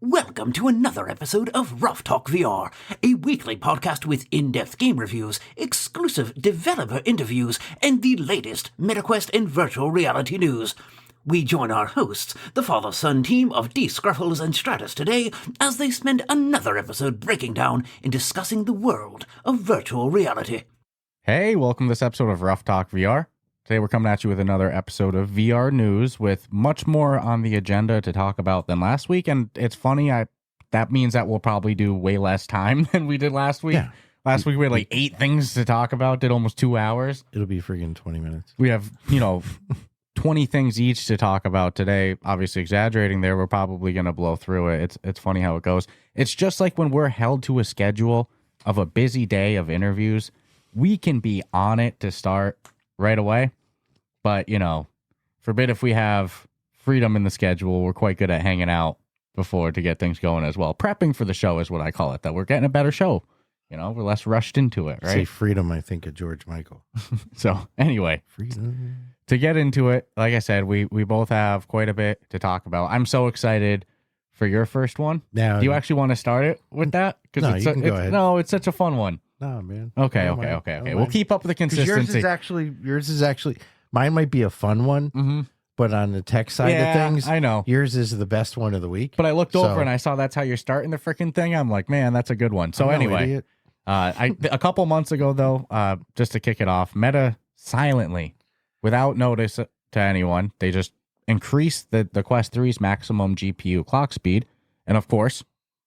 Welcome to another episode of Ruff Talk VR, a weekly podcast with in-depth game reviews, exclusive developer interviews, and the latest MetaQuest and virtual reality news. We join our hosts, the father-son team of D. Scruffles and Stratus today, as they spend another episode breaking down and discussing the world of virtual reality. Hey, welcome to this episode of Ruff Talk VR. Today we're coming at you with another episode of VR news with much more on the agenda to talk about than last week. And it's funny, that means that we'll probably do way less time than we did last week. Yeah. Last week we had like 8 things to talk about, did almost 2 hours. It'll be friggin' 20 minutes. We have, 20 things each to talk about today. Obviously exaggerating there, we're probably going to blow through it. It's funny how it goes. It's just like when we're held to a schedule of a busy day of interviews, we can be on it to start right away. But, forbid if we have freedom in the schedule, we're quite good at hanging out before to get things going as well. Prepping for the show is what I call it, that we're getting a better show. We're less rushed into it, right? Say freedom, I think of George Michael. So, anyway, freedom. To get into it, like I said, we both have quite a bit to talk about. I'm so excited for your first one. Now, do you actually want to start it with that? No, you can go ahead. No, it's such a fun one. No, man. Okay. We'll keep up with the consistency. Yours is actually... Mine might be a fun one, but on the tech side of things, I know yours is the best one of the week. But I looked over and I saw that's how you're starting the freaking thing. I'm like, man, that's a good one. So anyway, a couple months ago, though, just to kick it off, Meta silently, without notice to anyone, they just increased the Quest 3's maximum GPU clock speed. And of course,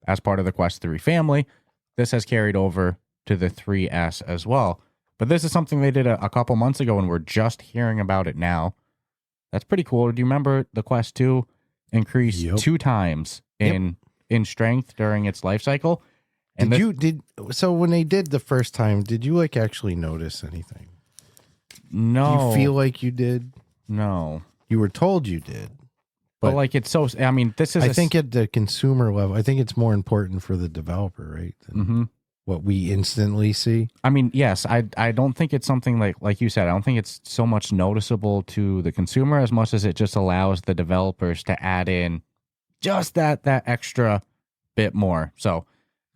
as part of the Quest 3 family, this has carried over to the 3S as well. But this is something they did a couple months ago, and we're just hearing about it now. That's pretty cool. Do you remember the Quest 2 increased 2 times in strength during its life cycle? And so when they did the first time, did you actually notice anything? No. Do you feel like you did? No. You were told you did. But it's so, this is... I think at the consumer level, I think it's more important for the developer, right? What we instantly see. Yes, I don't think it's something like you said. I don't think it's so much noticeable to the consumer as much as it just allows the developers to add in just that extra bit more. So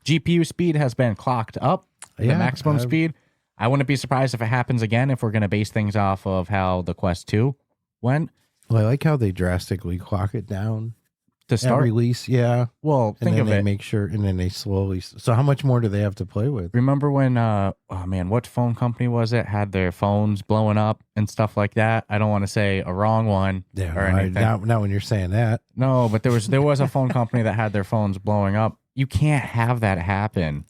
GPU speed has been clocked up, the maximum speed. I wouldn't be surprised if it happens again if we're going to base things off of how the Quest 2 went. Well, I like how they drastically clock it down. To start release, yeah. Well, think of it. Make sure, and then they slowly. So, how much more do they have to play with? Remember when? What phone company was it? Had their phones blowing up and stuff like that. I don't want to say a wrong one or anything. Now, when you're saying that, no, but there was a phone company that had their phones blowing up. You can't have that happen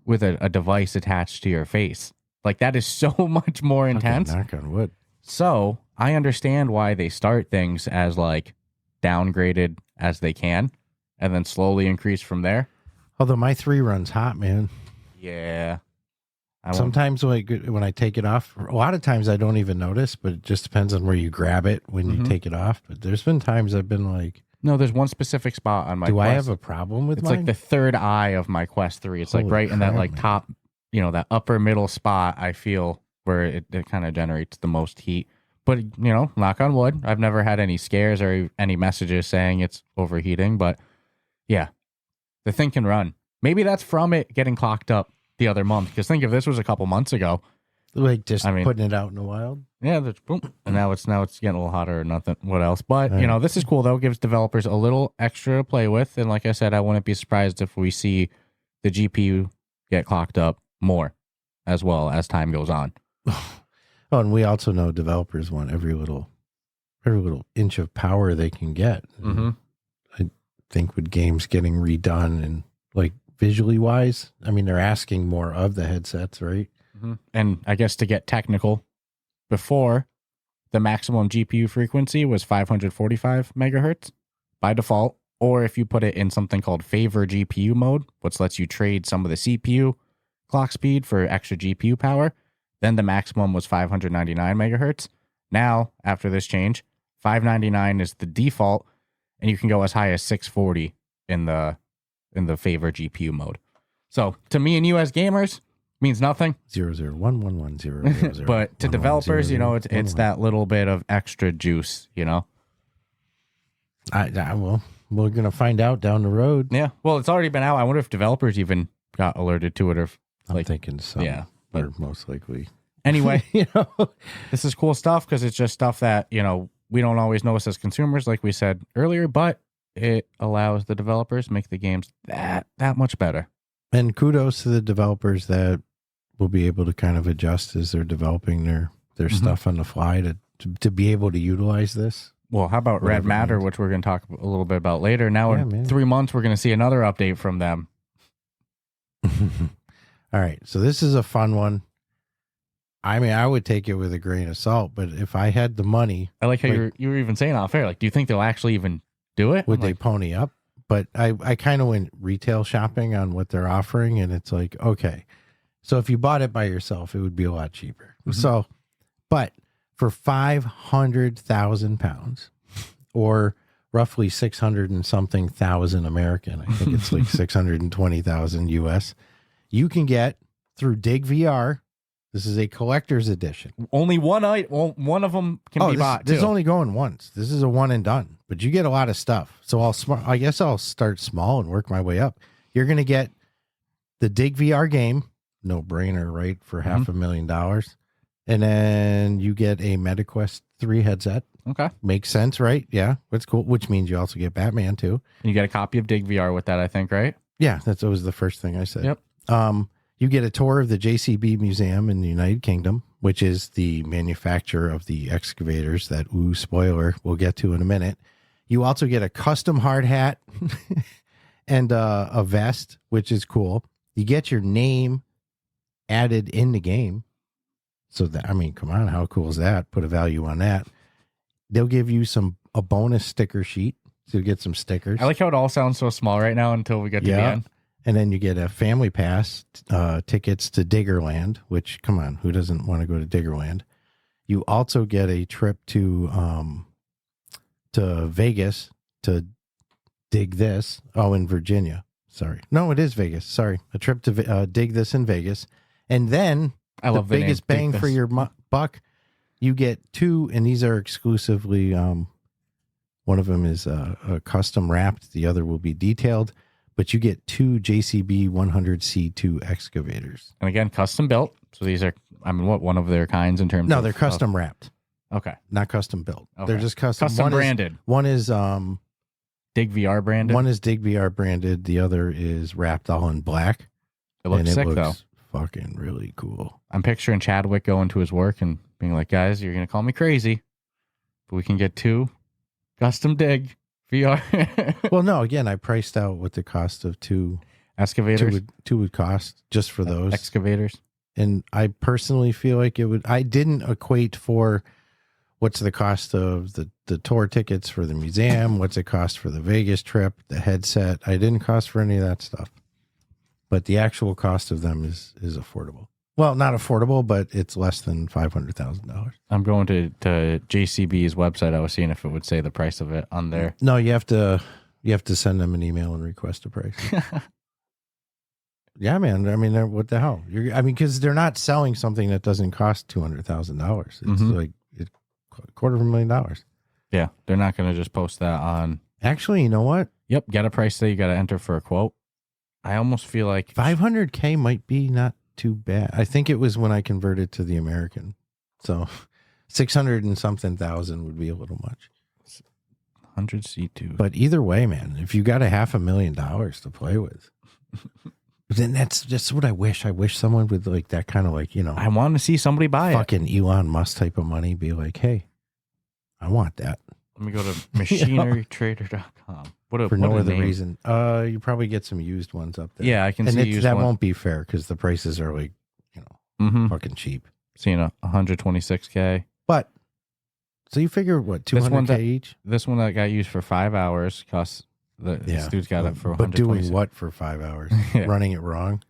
with a device attached to your face. That is so much more intense. Knock on wood. So I understand why they start things as downgraded as they can, and then slowly increase from there. Although my 3 runs hot, man. Yeah. Sometimes when I take it off, a lot of times I don't even notice, but it just depends on where you grab it when you take it off. But there's been times I've been like... No, there's one specific spot on my Quest. I have a problem with mine? It's the third eye of my Quest 3. It's right in that top, that upper middle spot, I feel, where it kind of generates the most heat. But, knock on wood, I've never had any scares or any messages saying it's overheating. But, yeah, the thing can run. Maybe that's from it getting clocked up the other month. Because think if this was a couple months ago. Putting it out in the wild? Yeah, boom. And now it's getting a little hotter or nothing. What else? But, this is cool, though. It gives developers a little extra to play with. And like I said, I wouldn't be surprised if we see the GPU get clocked up more as well as time goes on. Oh, and we also know developers want every little inch of power they can get. I think with games getting redone and visually wise, they're asking more of the headsets, right? And I guess to get technical, before the maximum GPU frequency was 545 megahertz by default, or if you put it in something called favor GPU mode, which lets you trade some of the CPU clock speed for extra GPU power. Then the maximum was 599 megahertz. Now, after this change, 599 is the default, and you can go as high as 640 in the favor GPU mode. So, to me and you as gamers, means nothing. 0011100. But to developers, it's that little bit of extra juice, Well, we're gonna find out down the road. Yeah. Well, it's already been out. I wonder if developers even got alerted to it, or if, I'm thinking so. Yeah, but most likely. Anyway, You know, this is cool stuff because it's just stuff that, you know, we don't always notice as consumers, like we said earlier, but it allows the developers to make the games that much better. and kudos to the developers that will be able to kind of adjust as they're developing their stuff on the fly to be able to utilize this. Well, how about Red Matter, which we're going to talk a little bit about later. Now, in 3 months, we're going to see another update from them. All right. So this is a fun one. I mean, I would take it with a grain of salt, but if I had the money... I like how you were even saying off air, like, do you think they'll actually even do it? Would they pony up? But I kind of went retail shopping on what they're offering, and it's like, okay. So if you bought it by yourself, it would be a lot cheaper. Mm-hmm. So, but... for 500,000 pounds, or roughly 600 and something thousand American, I think it's like 620,000 US, you can get through Dig VR. This is a collector's edition. Only one of them can be bought. This is only going once. This is a one and done, but you get a lot of stuff. So I guess I'll start small and work my way up. You're going to get the Dig VR game, no brainer, right? For $500,000. And then you get a MetaQuest 3 headset. Okay. Makes sense, right? Yeah, that's cool. Which means you also get Batman, too. And you get a copy of Dig VR with that, I think, right? Yeah, that was the first thing I said. Yep. You get a tour of the JCB Museum in the United Kingdom, which is the manufacturer of the excavators that, spoiler, we'll get to in a minute. You also get a custom hard hat and a vest, which is cool. You get your name added in the game. So that, I mean, come on, how cool is that? Put a value on that. They'll give you a bonus sticker sheet. So you get some stickers. I like how it all sounds so small right now until we get to the end. And then you get a family pass, tickets to Diggerland, which, come on, who doesn't want to go to Diggerland? You also get a trip to Vegas to dig this. Oh, in Virginia. Sorry. No, it is Vegas. Sorry. A trip to dig this in Vegas. And then... I love the biggest bang for your buck. You get 2, and these are exclusively. One of them is a custom wrapped. The other will be detailed, but you get 2 JCB 100C2 excavators. And again, custom built. So these are, I mean, what one of their kinds in terms? No, they're custom wrapped. Okay, not custom built. Okay. They're just custom. Custom branded. One is Dig VR branded. One is Dig VR branded. The other is wrapped all in black. It looks sick though. Fucking really cool. I'm picturing Chadwick going to his work and being like, guys, you're going to call me crazy, but we can get 2 custom Dig VR. Well, no, again, I priced out what the cost of 2 excavators. Two would cost just for those excavators. And I personally feel like it would, I didn't equate for what's the cost of the tour tickets for the museum, what's it cost for the Vegas trip, the headset. I didn't cost for any of that stuff. But the actual cost of them is affordable. Well, not affordable, but it's less than $500,000. I'm going to JCB's website. I was seeing if it would say the price of it on there. No, you have to send them an email and request a price. Yeah, man. I mean, what the hell? Because they're not selling something that doesn't cost $200,000. It's like $250,000. Yeah, they're not going to just post that on. Actually, you know what? Yep, get a price that you got to enter for a quote. I almost feel like $500K might be not too bad. I think it was when I converted to the American. So 600 and something thousand would be a little much. 100C2. But either way, man, if you got $500,000 to play with, then that's just what I wish. I wish someone would like that kind of like, I want to see somebody buy fucking Elon Musk type of money be like, hey, I want that. Let me go to machinerytrader.com. For no other reason. You probably get some used ones up there. Yeah, I can see used that won't be fair because the prices are like, fucking cheap. Seeing 126K. But so you figure what, 200K each? This one that got used for 5 hours costs. This dude's got it for 126. But doing what for 5 hours? Running it wrong?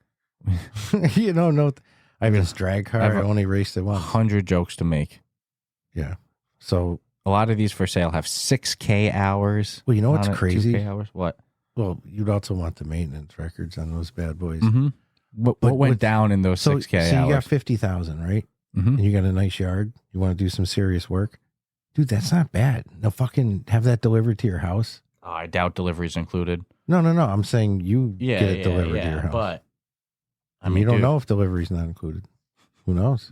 No. I have this drag car. I only raced it once. 100 jokes to make. Yeah. So a lot of these for sale have 6K hours. Well, you know what's crazy? 2K hours. What? Well, you'd also want the maintenance records on those bad boys. Mm-hmm. What went down in those 6K hours? So you got 50,000, right? Mm-hmm. And you got a nice yard. You want to do some serious work, dude. That's not bad. Now fucking have that delivered to your house. I doubt delivery's included. No. I'm saying you get it delivered to your house. But I mean, you don't know if delivery's not included. Who knows?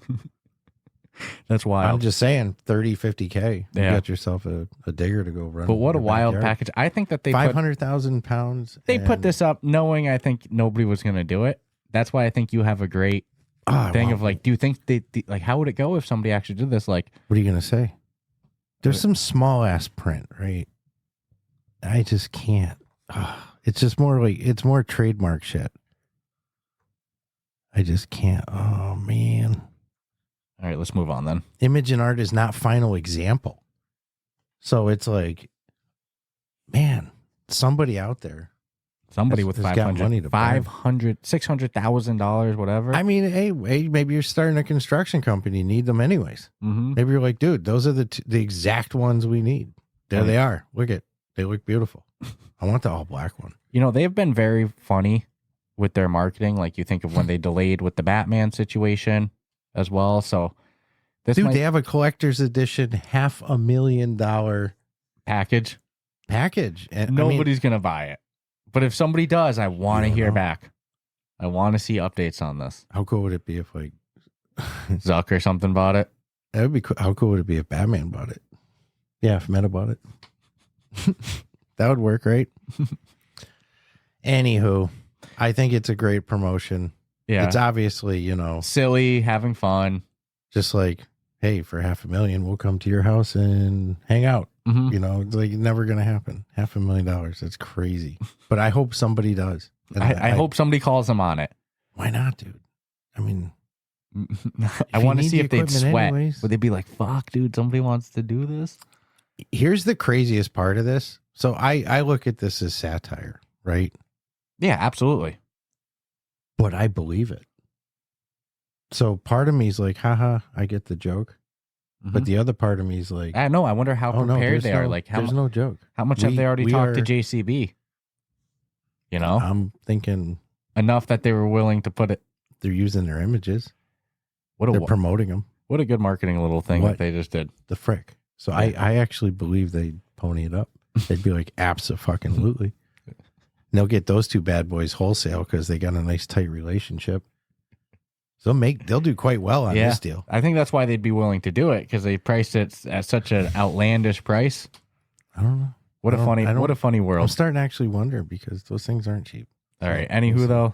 That's wild. I'm just saying 30, 50K. You Yeah. got yourself a digger to go run. But what a your wild backyard. package. I think that they 500,000 pounds. They put this up knowing I think nobody was going to do it. That's why I think you have a great thing of like, do you think like, how would it go if somebody actually did this? Like, what are you going to say? There's some small ass print, right? I just can't. It's just more like, it's more trademark shit. I just can't. Oh, man. All right, let's move on then. Image and art is not final example. So it's like, man, somebody out there. Somebody with has got money to burn. $600,000, whatever. I mean, hey, maybe you're starting a construction company. You need them anyways. Mm-hmm. Maybe you're like, dude, those are the exact ones we need. There they are. Look at, they look beautiful. I want the all black one. You know, they've been very funny with their marketing. Like you think of when they delayed with the Batman situation as well. So this they have a collector's edition $500,000 package. And nobody's going to buy it. But if somebody does, I want to hear back. I want to see updates on this. How cool would it be if like Zuck or something bought it? That would be cool. How cool would it be if Batman bought it? Yeah, if Meta bought it. That would work, right? Anywho, I think it's a great promotion. Yeah. It's obviously, silly, having fun. Just like, hey, for $500,000, we'll come to your house and hang out. Mm-hmm. It's like never going to happen. $500,000. That's crazy. But I hope somebody does. I hope somebody calls them on it. Why not, dude? I mean, I want to see if they'd sweat. Anyways. Would they be like, fuck, dude, somebody wants to do this? Here's the craziest part of this. So I look at this as satire, right? Yeah, absolutely. But I believe it. So part of me is like, haha, I get the joke. Mm-hmm. But the other part of me is like, no, I wonder how prepared they are. Like, there's no joke. How much have they already talked to JCB? You know, I'm thinking enough that they were willing to put it. They're using their images. They're promoting them. What a good marketing little thing that they just did. The frick. So I actually believe they'd pony it up. They'd be like, abso-fucking-lutely. They'll get those two bad boys wholesale because they got a nice tight relationship. So they'll do quite well on this deal. I think that's why they'd be willing to do it because they priced it at such an outlandish price. I don't know. What a funny world. I'm starting to actually wonder because those things aren't cheap. All right. Anywho, though.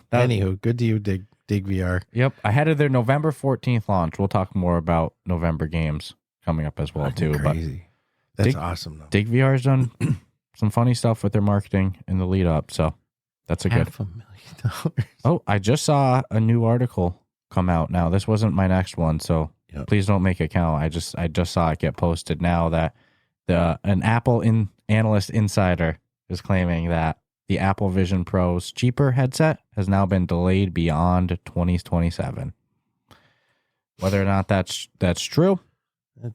Good to you, Dig VR. Yep. Ahead of their November 14th launch. We'll talk more about November games coming up as well, too. Crazy. That's awesome, though. Dig VR's done some funny stuff with their marketing in the lead up. So that's a good. $500,000. Oh, I just saw a new article come out now. This wasn't my next one, so please don't make it count. I just saw it get posted now that an Apple analyst insider is claiming that the Apple Vision Pro's cheaper headset has now been delayed beyond 2027. Whether or not that's true.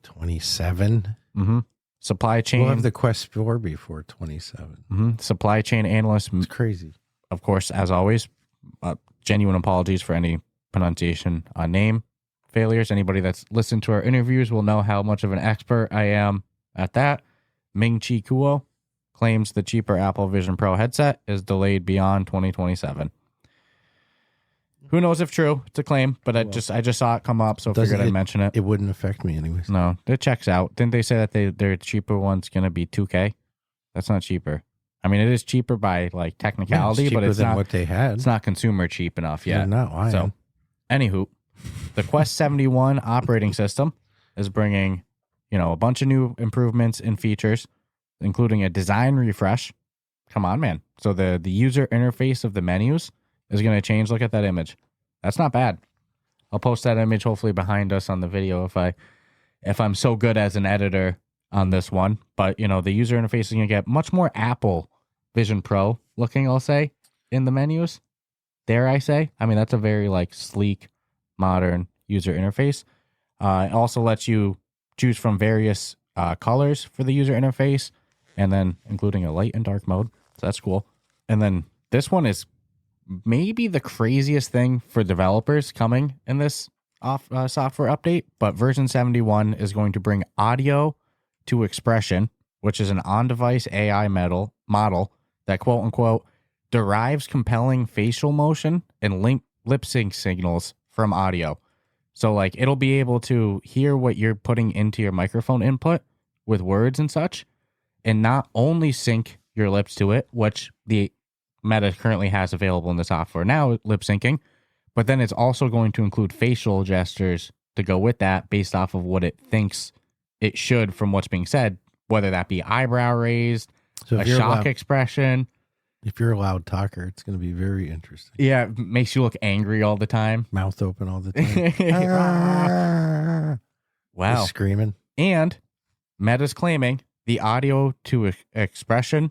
27. Mm-hmm. Supply chain. We'll have the Quest 4 before 27. Mm-hmm. Supply chain analyst. It's crazy. Of course, as always, genuine apologies for any pronunciation on name failures. Anybody that's listened to our interviews will know how much of an expert I am at that. Ming-Chi Kuo claims the cheaper Apple Vision Pro headset is delayed beyond 2027. Who knows if true? It's a claim, but I just saw it come up, so I figured I'd mention it. It wouldn't affect me anyways. No, it checks out. Didn't they say that their cheaper one's going to be $2K? That's not cheaper. I mean, it is cheaper by like technicality, but it's not what they had. It's not consumer cheap enough yet. No, so, anywho, the Quest 71 operating system is bringing, a bunch of new improvements and features, including a design refresh. Come on, man. So the user interface of the menus is going to change. Look at that image. That's not bad. I'll post that image hopefully behind us on the video if I'm so good as an editor on this one. But, the user interface is going to get much more Apple Vision Pro looking, I'll say, in the menus. Dare I say? I mean, that's a very sleek, modern user interface. It also lets you choose from various colors for the user interface, and then including a light and dark mode. So that's cool. And then this one is maybe the craziest thing for developers coming in this software update, but version 71 is going to bring audio to expression, which is an on-device AI model model that quote unquote derives compelling facial motion and lip sync signals from audio. So like it'll be able to hear what you're putting into your microphone input with words and such, and not only sync your lips to it, which the Meta currently has available in the software now, lip syncing, but then it's also going to include facial gestures to go with that based off of what it thinks it should from what's being said, whether that be eyebrow raised, So a shock expression. If you're a loud talker, it's going to be very interesting. Yeah, it makes you look angry all the time. Mouth open all the time. Wow. Just screaming. And Meta's claiming the audio to expression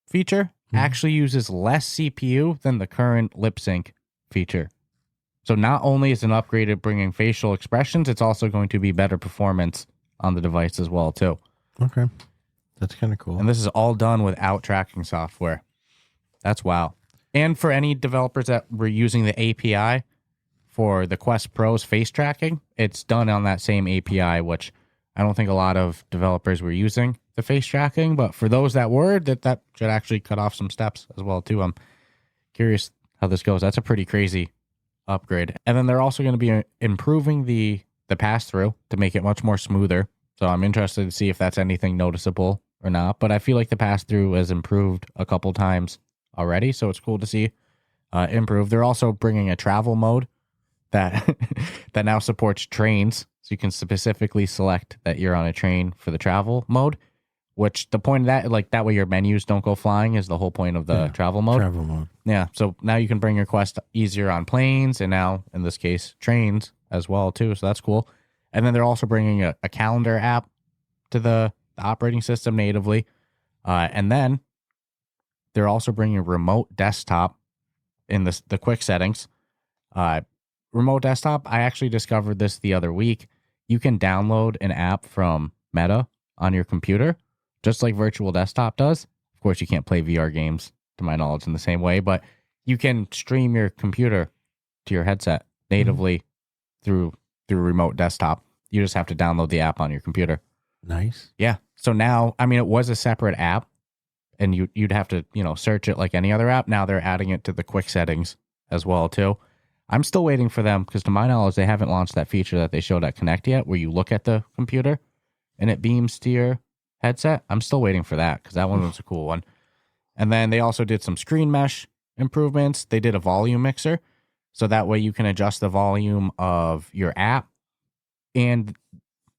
feature actually uses less CPU than the current lip sync feature. So not only is it an upgrade at bringing facial expressions, it's also going to be better performance on the device as well, too. Okay. That's kind of cool. And this is all done without tracking software. That's wow. And for any developers that were using the API for the Quest Pro's face tracking, it's done on that same API, which I don't think a lot of developers were using the face tracking, but for those that were, that should actually cut off some steps as well, too. I'm curious how this goes. That's a pretty crazy upgrade. And then they're also going to be improving the pass-through to make it much more smoother. So I'm interested to see if that's anything noticeable or not. But I feel like the pass-through has improved a couple times already, so it's cool to see improve. They're also bringing a travel mode that that now supports trains, so you can specifically select that you're on a train for the travel mode, which the point of that, like that way your menus don't go flying, is the whole point of the travel mode. Travel mode. Yeah, so now you can bring your Quest easier on planes, and now, in this case, trains as well, too, so that's cool. And then they're also bringing a calendar app to the operating system natively, and then they're also bringing a remote desktop in the quick settings. Remote desktop, I actually discovered this the other week. You can download an app from Meta on your computer, just like Virtual Desktop does. Of course, you can't play VR games, to my knowledge, in the same way, but you can stream your computer to your headset natively through Remote Desktop. You just have to download the app on your computer. Nice. Yeah. So now, I mean, it was a separate app, and you'd have to, search it like any other app. Now they're adding it to the quick settings as well, too. I'm still waiting for them, because to my knowledge, they haven't launched that feature that they showed at Connect yet, where you look at the computer and it beams to your headset. I'm still waiting for that, because that one was a cool one. And then they also did some screen mesh improvements. They did a volume mixer, so that way you can adjust the volume of your app and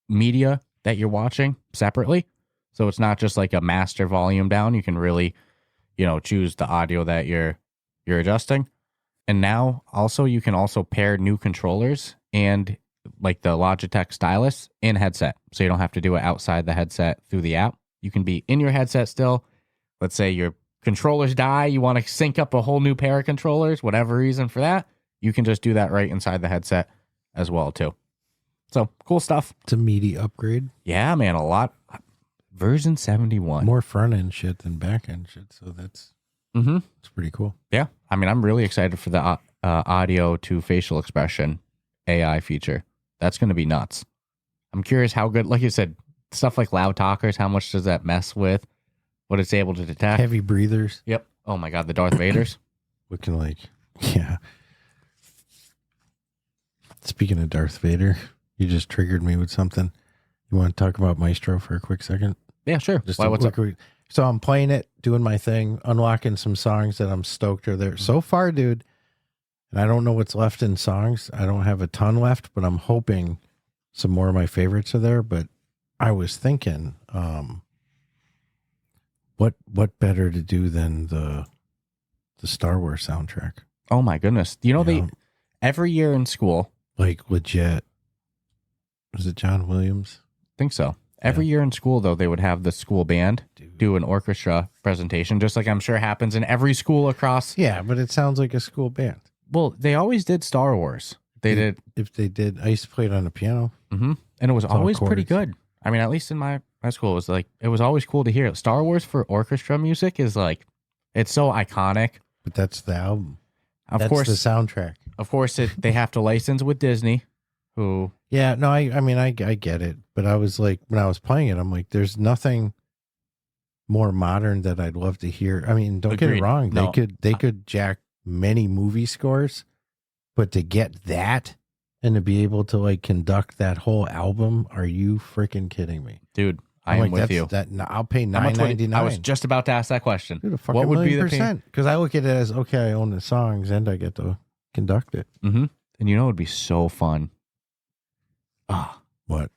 media that you're watching separately. So it's not just like a master volume down. You can really, choose the audio that you're adjusting. And now also you can also pair new controllers and like the Logitech stylus in headset. So you don't have to do it outside the headset through the app. You can be in your headset still. Let's say your controllers die, you want to sync up a whole new pair of controllers, whatever reason for that, you can just do that right inside the headset as well, too. So cool stuff. It's a meaty upgrade. Yeah, man, a lot. Version 71. More front end shit than back end shit. So that's it's pretty cool. Yeah. I mean, I'm really excited for the audio to facial expression AI feature. That's going to be nuts. I'm curious how good, like you said, stuff like loud talkers, how much does that mess with what it's able to detect? Heavy breathers. Yep. Oh my God, the Darth Vaders. Looking yeah. Speaking of Darth Vader, you just triggered me with something. You want to talk about Maestro for a quick second? Yeah, sure. Just Why, what's up? So I'm playing it, doing my thing, unlocking some songs that I'm stoked are there. So far, dude, and I don't know what's left in songs. I don't have a ton left, but I'm hoping some more of my favorites are there. But I was thinking, what better to do than the Star Wars soundtrack? Oh my goodness. They every year in school, like legit. Was it John Williams? I think so. Every year in school, though, they would have the school band do an orchestra presentation, just like I'm sure happens in every school across. Yeah, but it sounds like a school band. Well, they always did Star Wars. They did. If they did, I used to play it on the piano. Mm-hmm. And it was always pretty chords. good. I mean, at least in my school, it was always cool to hear. Star Wars for orchestra music is like, it's so iconic. But that's the album. That's the soundtrack. Of course, they have to license with Disney, who... Yeah, no, I mean, I get it. But I was like, when I was playing it, I'm like, there's nothing more modern that I'd love to hear. I mean, don't get Agreed. it wrong. No. They could jack many movie scores, but to get that and to be able to like conduct that whole album, are you freaking kidding me? Dude, I am with you. I'll pay How much would $9.99. I was just about to ask that question. Dude, what would be the percent? Because I look at it as, okay, I own the songs and I get to conduct it. Mm-hmm. And you know, it would be so fun. What?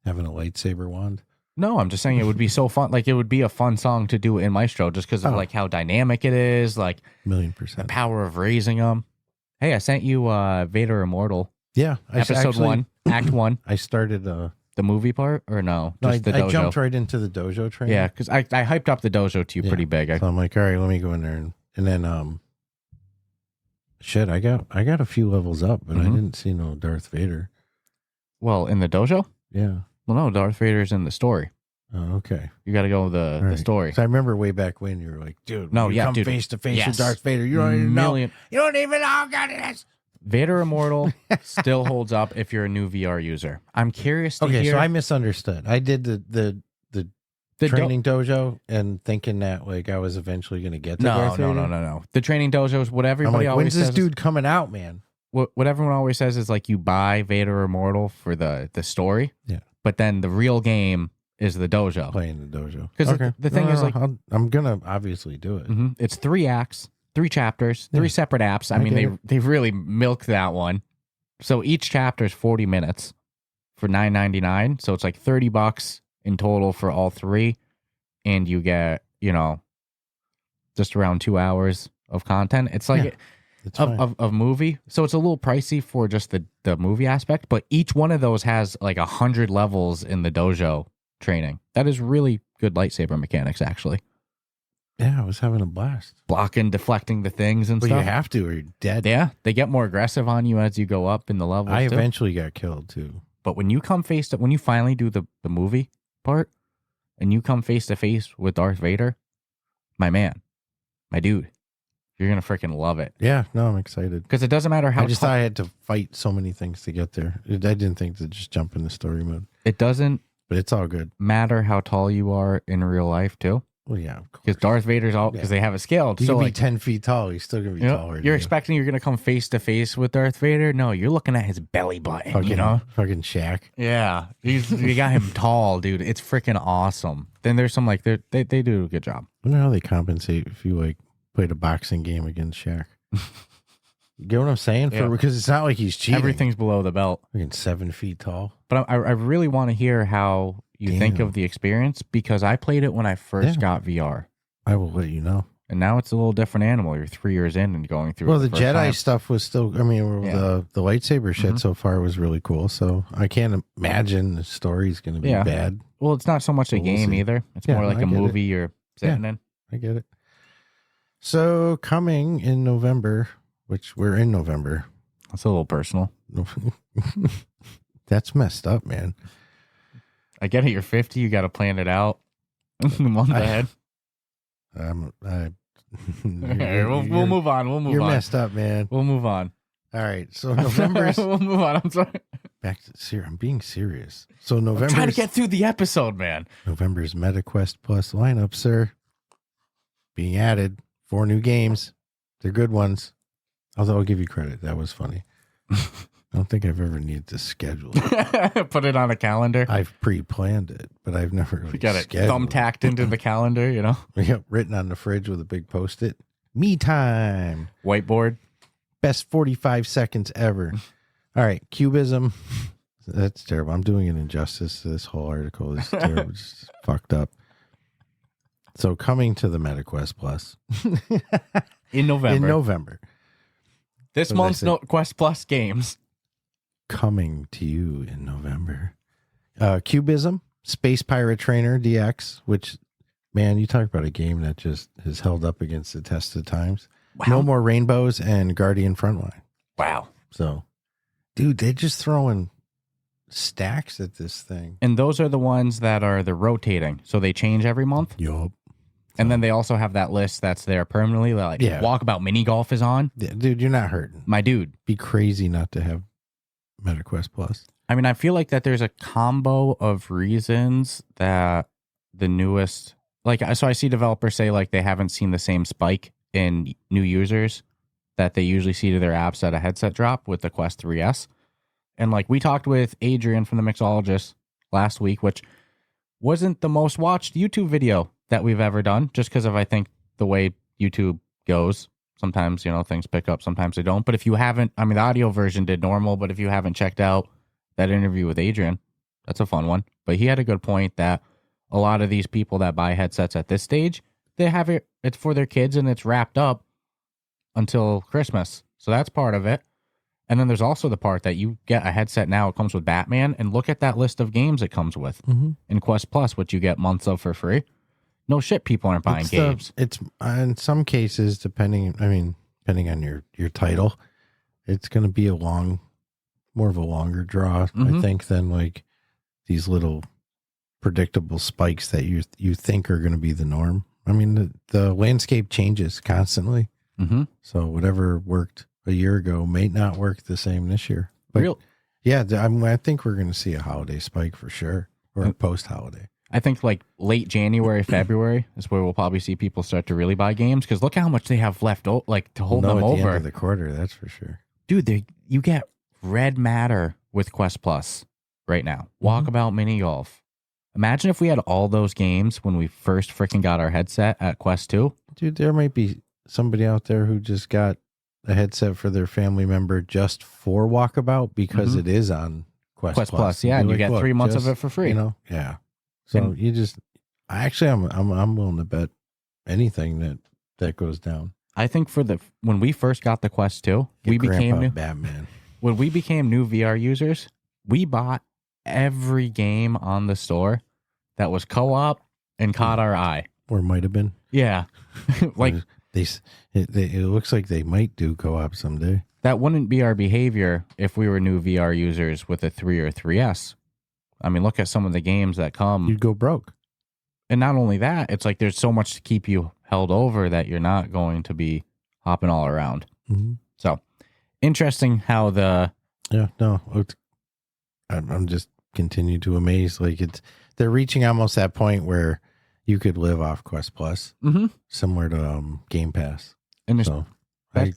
Having a lightsaber wand? No, I'm just saying it would be so fun. Like, it would be a fun song to do in Maestro just because of like how dynamic it is, like 1,000,000%. the power of raising them. Hey, I sent you Vader Immortal. Yeah. Episode 1, Act 1. I started the movie part, or no? No, Just the dojo. I jumped right into the dojo training. Yeah, because I hyped up the dojo to you pretty big. So I'm like, all right, let me go in there. And then, shit, I got a few levels up, but I didn't see no Darth Vader. Well, in the dojo? Yeah. Well, no, Darth Vader's in the story. Oh, okay. You got to go with the story. So I remember way back when you were like, dude, no, you come face to face with Darth Vader. You don't even know. You don't even know how good it is. Vader Immortal still holds up if you're a new VR user. I'm curious to hear. Okay, so I misunderstood. I did the training dojo and thinking that like I was eventually going to get to Darth Vader. No. The training dojo is what everybody always when's says. this dude coming out, man? What everyone always says is like you buy Vader Immortal for the story. Yeah. But then the real game is the dojo. Playing the dojo. Because the thing is like I'm going to obviously do it. It's 3 acts, 3 chapters, 3 separate apps. I mean, they really milked that one. So each chapter is 40 minutes for $9.99. So it's like $30 in total for all 3. And you get, just around 2 hours of content. It's like of movie. So it's a little pricey for just the movie aspect. But each one of those has like 100 levels in the dojo training. That is really good lightsaber mechanics, actually. Yeah, I was having a blast. Blocking, deflecting the things and stuff. You have to, or you're dead. Yeah, they get more aggressive on you as you go up in the levels. I eventually got killed too. But when you when you finally do the movie part, and you come face to face with Darth Vader, my man, my dude, you're gonna freaking love it. Yeah, no, I'm excited because it doesn't matter how. I just thought I had to fight so many things to get there. I didn't think to just jump in the story mode. It doesn't. But it's all good. Matter how tall you are in real life too. Well, yeah, of course. Because Darth Vader's all because they have it scaled. You so can be like 10 feet tall. He's still gonna be taller. You're expecting you're gonna come face to face with Darth Vader. No, you're looking at his belly button. Fucking Shaq. Yeah, you got him tall, dude. It's freaking awesome. Then there's some like they do a good job. I wonder how they compensate if you like played a boxing game against Shaq. You get what I'm saying? Because it's not like he's cheating. Everything's below the belt. Fucking 7 feet tall. But I really want to hear how you think of the experience because I played it when I first got VR. I will let you know. And now it's a little different animal. You're 3 years in and going through. Well, the Jedi stuff was still. I mean, the lightsaber shit so far was really cool. So I can't imagine the story's going to be bad. Well, it's not so much a game either. It's more like a movie you're sitting in. I get it. So coming in November, which we're in November. That's a little personal. That's messed up, man. I get it. You're 50. You got to plan it out a month ahead. We'll move on. We'll move on. You're messed up, man. We'll move on. All right. So November's. We'll move on. I'm sorry. Back to I'm being serious. So November. Trying to get through the episode, man. November's MetaQuest Plus lineup, sir. Being added. 4 new games. They're good ones. Although I'll give you credit. That was funny. I don't think I've ever needed to schedule it. Put it on a calendar. I've pre-planned it, but I've never really got it thumbtacked into the calendar, Yep, written on the fridge with a big Post-it. Me time. Whiteboard. Best 45 seconds ever. All right, Cubism. That's terrible. I'm doing an injustice to this whole article. It's terrible. It's fucked up. So coming to the MetaQuest Plus. In November. This month's Quest Plus games. Coming to you in November. Cubism, Space Pirate Trainer DX, which, man, you talk about a game that just has held up against the test of times. Wow. No More Rainbows and Guardian Frontline. Wow. So, dude, they're just throwing stacks at this thing. And those are the ones that are the rotating. So they change every month? Yup. And then they also have that list that's there permanently. Like Walkabout Mini Golf is on. Yeah, dude, you're not hurting. My dude. Be crazy not to have MetaQuest Plus. I mean, I feel like that there's a combo of reasons that the newest so I see developers say like they haven't seen the same spike in new users that they usually see to their apps at a headset drop with the Quest 3S. And like we talked with Adrian from the Mixologist last week, which wasn't the most watched YouTube video that we've ever done, just because of, I think, the way YouTube goes. Sometimes, things pick up, sometimes they don't. But if you haven't, the audio version did normal, but if you haven't checked out that interview with Adrian, that's a fun one. But he had a good point that a lot of these people that buy headsets at this stage, they have it's for their kids and it's wrapped up until Christmas. So that's part of it. And then there's also the part that you get a headset now, it comes with Batman, and look at that list of games it comes with in Quest Plus, which you get months of for free. No shit, people aren't buying games. It's in some cases, depending on your title, it's going to be more of a longer draw, I think, than like these little predictable spikes that you think are going to be the norm. The landscape changes constantly. So whatever worked a year ago may not work the same this year. But yeah, I think we're going to see a holiday spike for sure, or a post-holiday. I think like late January, February is where we'll probably see people start to really buy games, because look how much they have left to hold them at over. The end of the quarter, that's for sure. Dude, you get Red Matter with Quest Plus right now. Walkabout Mini Golf. Imagine if we had all those games when we first freaking got our headset at Quest 2. Dude, there might be somebody out there who just got a headset for their family member just for Walkabout because it is on Quest Plus. Yeah, and you get 3 months of it for free. Yeah. So I'm willing to bet anything that goes down. I think when we first got the Quest 2, we became new Batman. When we became new VR users, we bought every game on the store that was co-op and caught our eye. Or might have been. Yeah. Like it looks like they might do co-op someday. That wouldn't be our behavior if we were new VR users with a 3 or 3S. Look at some of the games that come. You'd go broke. And not only that, it's like there's so much to keep you held over that you're not going to be hopping all around. So interesting how I'm just continue to amaze. Like they're reaching almost that point where you could live off Quest Plus, similar to Game Pass. And so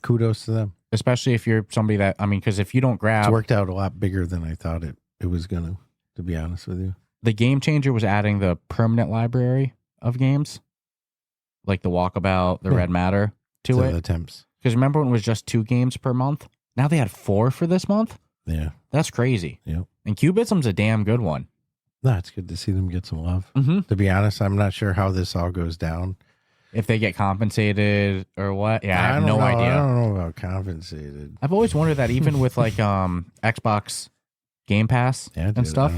kudos to them. Especially if you're somebody that, because if you don't grab... It's worked out a lot bigger than I thought it was going to be honest with you. The game changer was adding the permanent library of games, like the Walkabout, the Red Matter to it. Attempts. Because remember when it was just 2 games per month? Now they had 4 for this month? Yeah. That's crazy. Yep. And Cubism's a damn good one. No, it's good to see them get some love. To be honest, I'm not sure how this all goes down. If they get compensated or what. Yeah, I have no idea. I don't know about compensated. I've always wondered that, even with like Xbox Game Pass and stuff,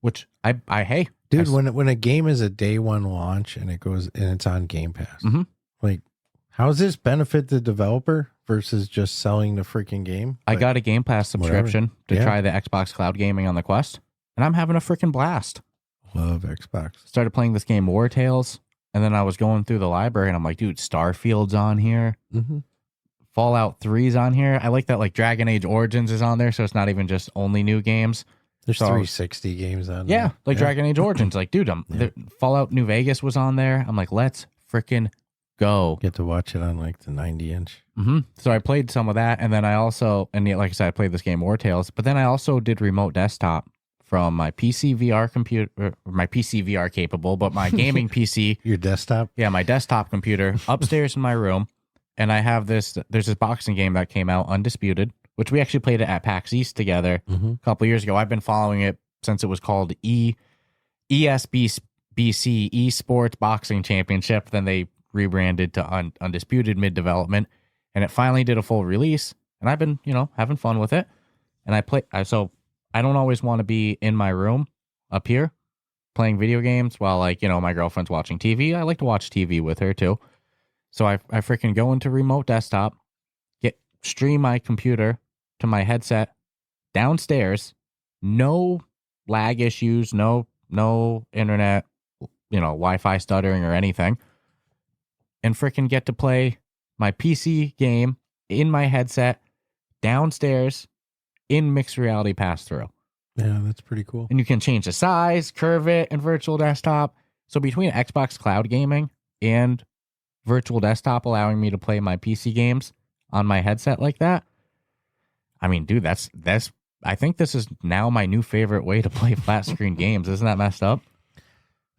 which hey. Dude, when a game is a day one launch and it's on Game Pass, like, how does this benefit the developer versus just selling the freaking game? I got a Game Pass subscription to try the Xbox Cloud Gaming on the Quest, and I'm having a freaking blast. Love Xbox. Started playing this game, War Tales, and then I was going through the library, and I'm like, dude, Starfield's on here. Fallout 3's on here. I like that, like, Dragon Age Origins is on there, so it's not even just only new games. There's 360 games on there. Yeah, like Dragon Age Origins. Like, dude, Fallout New Vegas was on there. I'm like, let's freaking go. Get to watch it on like the 90-inch. So I played some of that, and then I also, like I said, I played this game War Tales, but then I also did remote desktop from my PC VR computer, my PC VR capable, but my gaming PC. Your desktop? Yeah, my desktop computer upstairs in my room, and I have there's this boxing game that came out, Undisputed, which we actually played it at PAX East together a couple years ago. I've been following it since it was called ESBC Esports Boxing Championship. Then they rebranded to Undisputed mid-development, and it finally did a full release, and I've been, having fun with it. And so I don't always want to be in my room up here playing video games while, like, my girlfriend's watching TV. I like to watch TV with her too. So I freaking go into remote desktop, stream my computer to my headset downstairs, no lag issues, no internet, Wi-Fi stuttering or anything, and freaking get to play my PC game in my headset downstairs in mixed reality pass-through. Yeah, that's pretty cool. And you can change the size, curve it in virtual desktop. So between Xbox Cloud Gaming and Virtual Desktop allowing me to play my PC games on my headset like that, I mean, dude, that's I think this is now my new favorite way to play flat screen games. Isn't that messed up?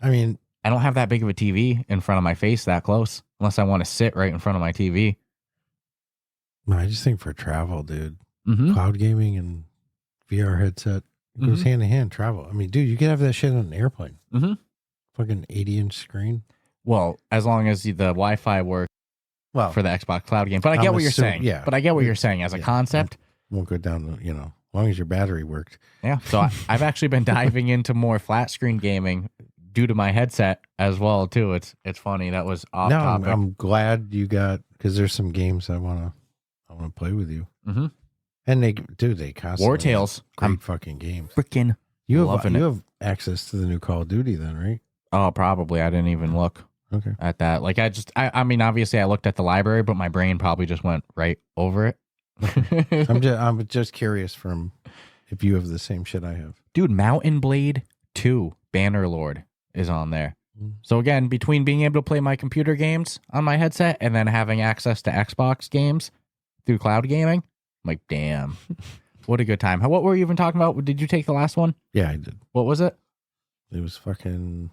I mean, I don't have that big of a TV in front of my face that close unless I want to sit right in front of my TV. I just think for travel, dude, Mm-hmm. cloud gaming and VR headset goes hand in hand. Travel. I mean, dude, you could have that shit on an airplane. Mm-hmm. Fucking 80-inch screen. Well, as long as the Wi-Fi works for the Xbox Cloud game. But I get what you're saying. Yeah. But I get what you're saying as a concept. Won't go down, as long as your battery worked. Yeah. So I've actually been diving into more flat screen gaming due to my headset as well, too. It's funny. That was off topic. I'm glad you got, because there's some games I want to play with you. Mm-hmm. And they constantly War Tales. Great fucking games. Freaking You loving it. have access to the new Call of Duty then, right? Oh, probably. I didn't even look at that. Like, I mean, obviously I looked at the library, but my brain probably just went right over it. I'm just curious from if you have the same shit I have. Dude, Mountain Blade 2 Bannerlord is on there. So again, between being able to play my computer games on my headset and then having access to Xbox games through cloud gaming, I'm like, damn, what a good time. What were you even talking about? Did you take the last one? Yeah, I did. What was it? It was fucking...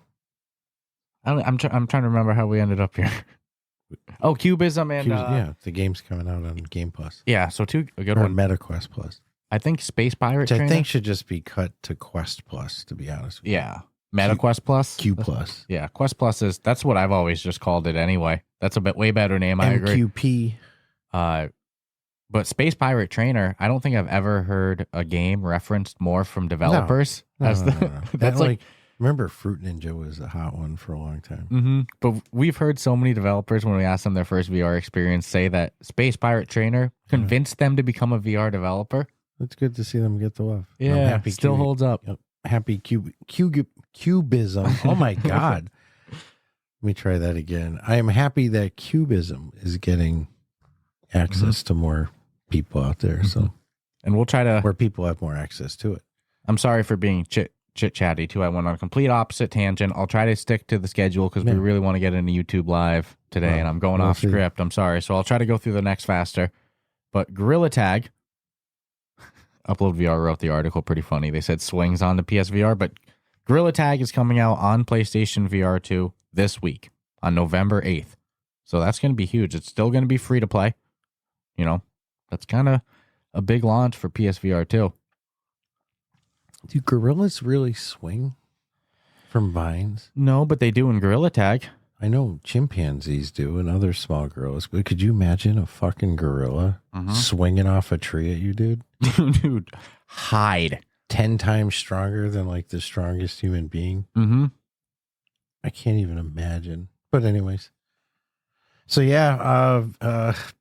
I'm trying to remember how we ended up here. Oh, Cubism and... the game's coming out on Game Plus. Yeah, so a good or one. MetaQuest Plus. I think Space Pirate Which Trainer. I think should just be cut to Quest Plus, to be honest with you. Yeah. MetaQuest Plus? Q Plus. Yeah, Quest Plus that's what I've always just called it anyway. That's a way better name, I agree. MQP. But Space Pirate Trainer, I don't think I've ever heard a game referenced more from developers. No. That's like... Remember, Fruit Ninja was a hot one for a long time. Mm-hmm. But we've heard so many developers, when we asked them their first VR experience, say that Space Pirate Trainer convinced them to become a VR developer. It's good to see them get the love. Yeah, still holds up. Happy Cubism. Oh, my God. Let me try that again. I am happy that Cubism is getting access to more people out there. So, and we'll try to... where people have more access to it. I'm sorry for being chit-chatty too. I went on a complete opposite tangent. I'll try to stick to the schedule because we really want to get into YouTube Live today, and I'm going off script. I'm sorry. So I'll try to go through the next faster. But Gorilla Tag, Upload VR wrote the article, pretty funny. They said swings on the PSVR, but Gorilla Tag is coming out on PlayStation VR 2 this week on November 8th. So that's going to be huge. It's still going to be free to play. That's kind of a big launch for PSVR 2. Do gorillas really swing from vines? No, but they do in Gorilla Tag. I know chimpanzees do and other small gorillas, but could you imagine a fucking gorilla swinging off a tree at you, dude? Dude, hide. 10 times stronger than like the strongest human being. Mm-hmm. I can't even imagine. But anyways. So yeah,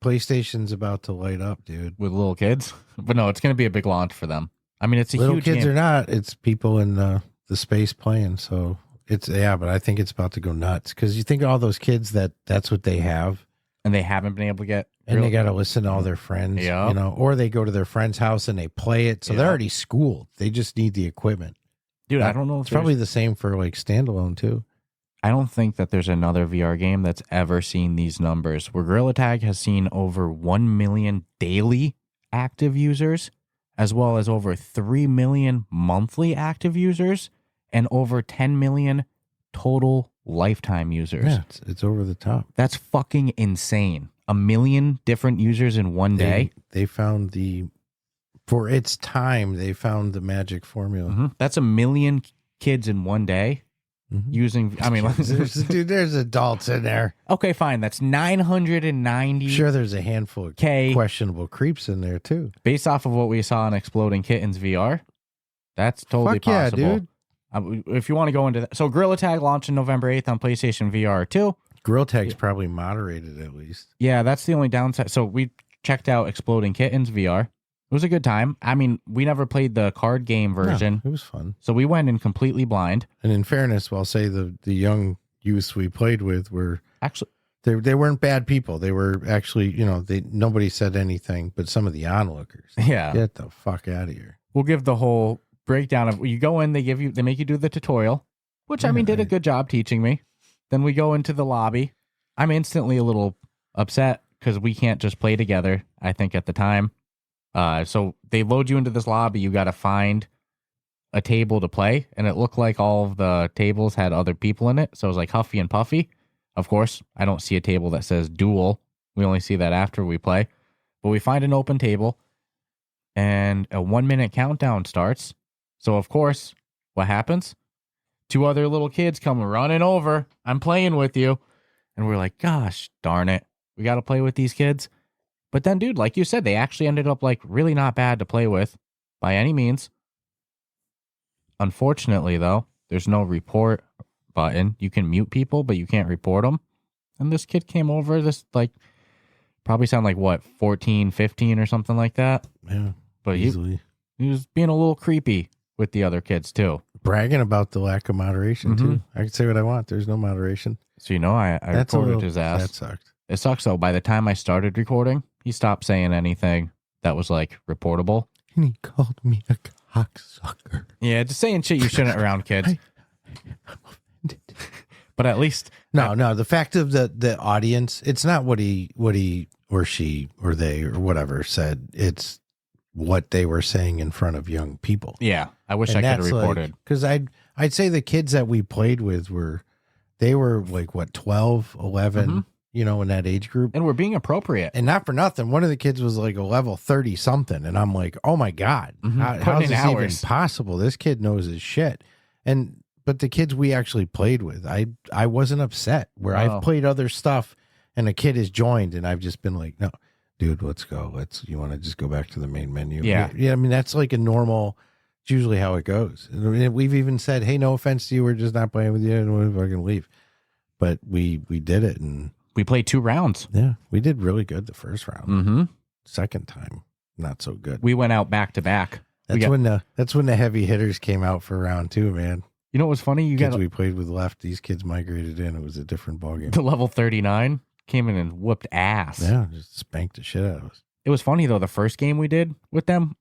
PlayStation's about to light up, dude. With little kids? But no, it's going to be a big launch for them. I mean, it's a little huge kids game. Or not, it's people in the space playing. So it's, but I think it's about to go nuts because you think all those kids that's what they have. And they haven't been able to get. And they got to listen to all their friends, or they go to their friend's house and they play it. So they're already schooled. They just need the equipment. Dude, I don't know. It's probably the same for like standalone too. I don't think that there's another VR game that's ever seen these numbers, where Gorilla Tag has seen over 1 million daily active users, as well as over 3 million monthly active users, and over 10 million total lifetime users. Yeah, it's over the top. That's fucking insane. 1 million different users in one day. They found for its time, they found the magic formula. Mm-hmm. That's 1 million kids in one day. Mm-hmm. Using, I mean, there's adults in there. Okay, fine. That's 990. Sure, there's a handful of questionable creeps in there too. Based off of what we saw in Exploding Kittens VR, that's totally possible. Yeah, dude. If you want to go into that, so Gorilla Tag launching November 8th on PlayStation VR 2. Gorilla Tag's probably moderated at least. Yeah, that's the only downside. So we checked out Exploding Kittens VR. It was a good time. I mean, we never played the card game version. No, it was fun. So we went in completely blind. And in fairness, I'll say the young youths we played with were actually they weren't bad people. They were actually, nobody said anything, but some of the onlookers. Yeah. Get the fuck out of here. We'll give the whole breakdown of, you go in, they make you do the tutorial, which I mean did a good job teaching me. Then we go into the lobby. I'm instantly a little upset because we can't just play together, I think, at the time. So they load you into this lobby. You got to find a table to play, and it looked like all of the tables had other people in it. So it was like Huffy and Puffy. Of course, I don't see a table that says duel. We only see that after we play. But we find an open table, and a 1-minute countdown starts. So, of course, what happens? 2 other little kids come running over. I'm playing with you. And we're like, gosh, darn it. We got to play with these kids. But then, dude, like you said, they actually ended up like really not bad to play with by any means. Unfortunately, though, there's no report button. You can mute people, but you can't report them. And this kid came over, this like probably sound like what, 14, 15 or something like that. Yeah, but easily. He was being a little creepy with the other kids too. Bragging about the lack of moderation too. I can say what I want. There's no moderation. So I reported his ass. That sucked. It sucks though. By the time I started recording, he stopped saying anything that was like reportable. And he called me a cocksucker. Yeah, just saying shit you shouldn't around kids. I'm offended. But at least no. The fact of the audience, it's not what he or she or they or whatever said. It's what they were saying in front of young people. Yeah, I wish I could have reported. Because I'd say the kids that we played with were like what, 12, 11, in that age group. And we're being appropriate. And not for nothing, one of the kids was like a level 30 something, and I'm like, oh my god, how is this even possible? This kid knows his shit. But the kids we actually played with, I wasn't upset. Where I've played other stuff and a kid has joined and I've just been like, no, dude, let's go. You want to just go back to the main menu? Yeah. I mean, that's like a normal, it's usually how it goes. And we've even said, hey, no offense to you, we're just not playing with you and we're fucking leave. But we did it, and we played 2 rounds. Yeah, we did really good the first round. Second time, not so good. We went out back to back. That's when the heavy hitters came out for round 2, man. You know what was funny? We played with left. These kids migrated in. It was a different ballgame. The level 39 came in and whooped ass. Yeah, just spanked the shit out of us. It was funny though. The first game we did with them,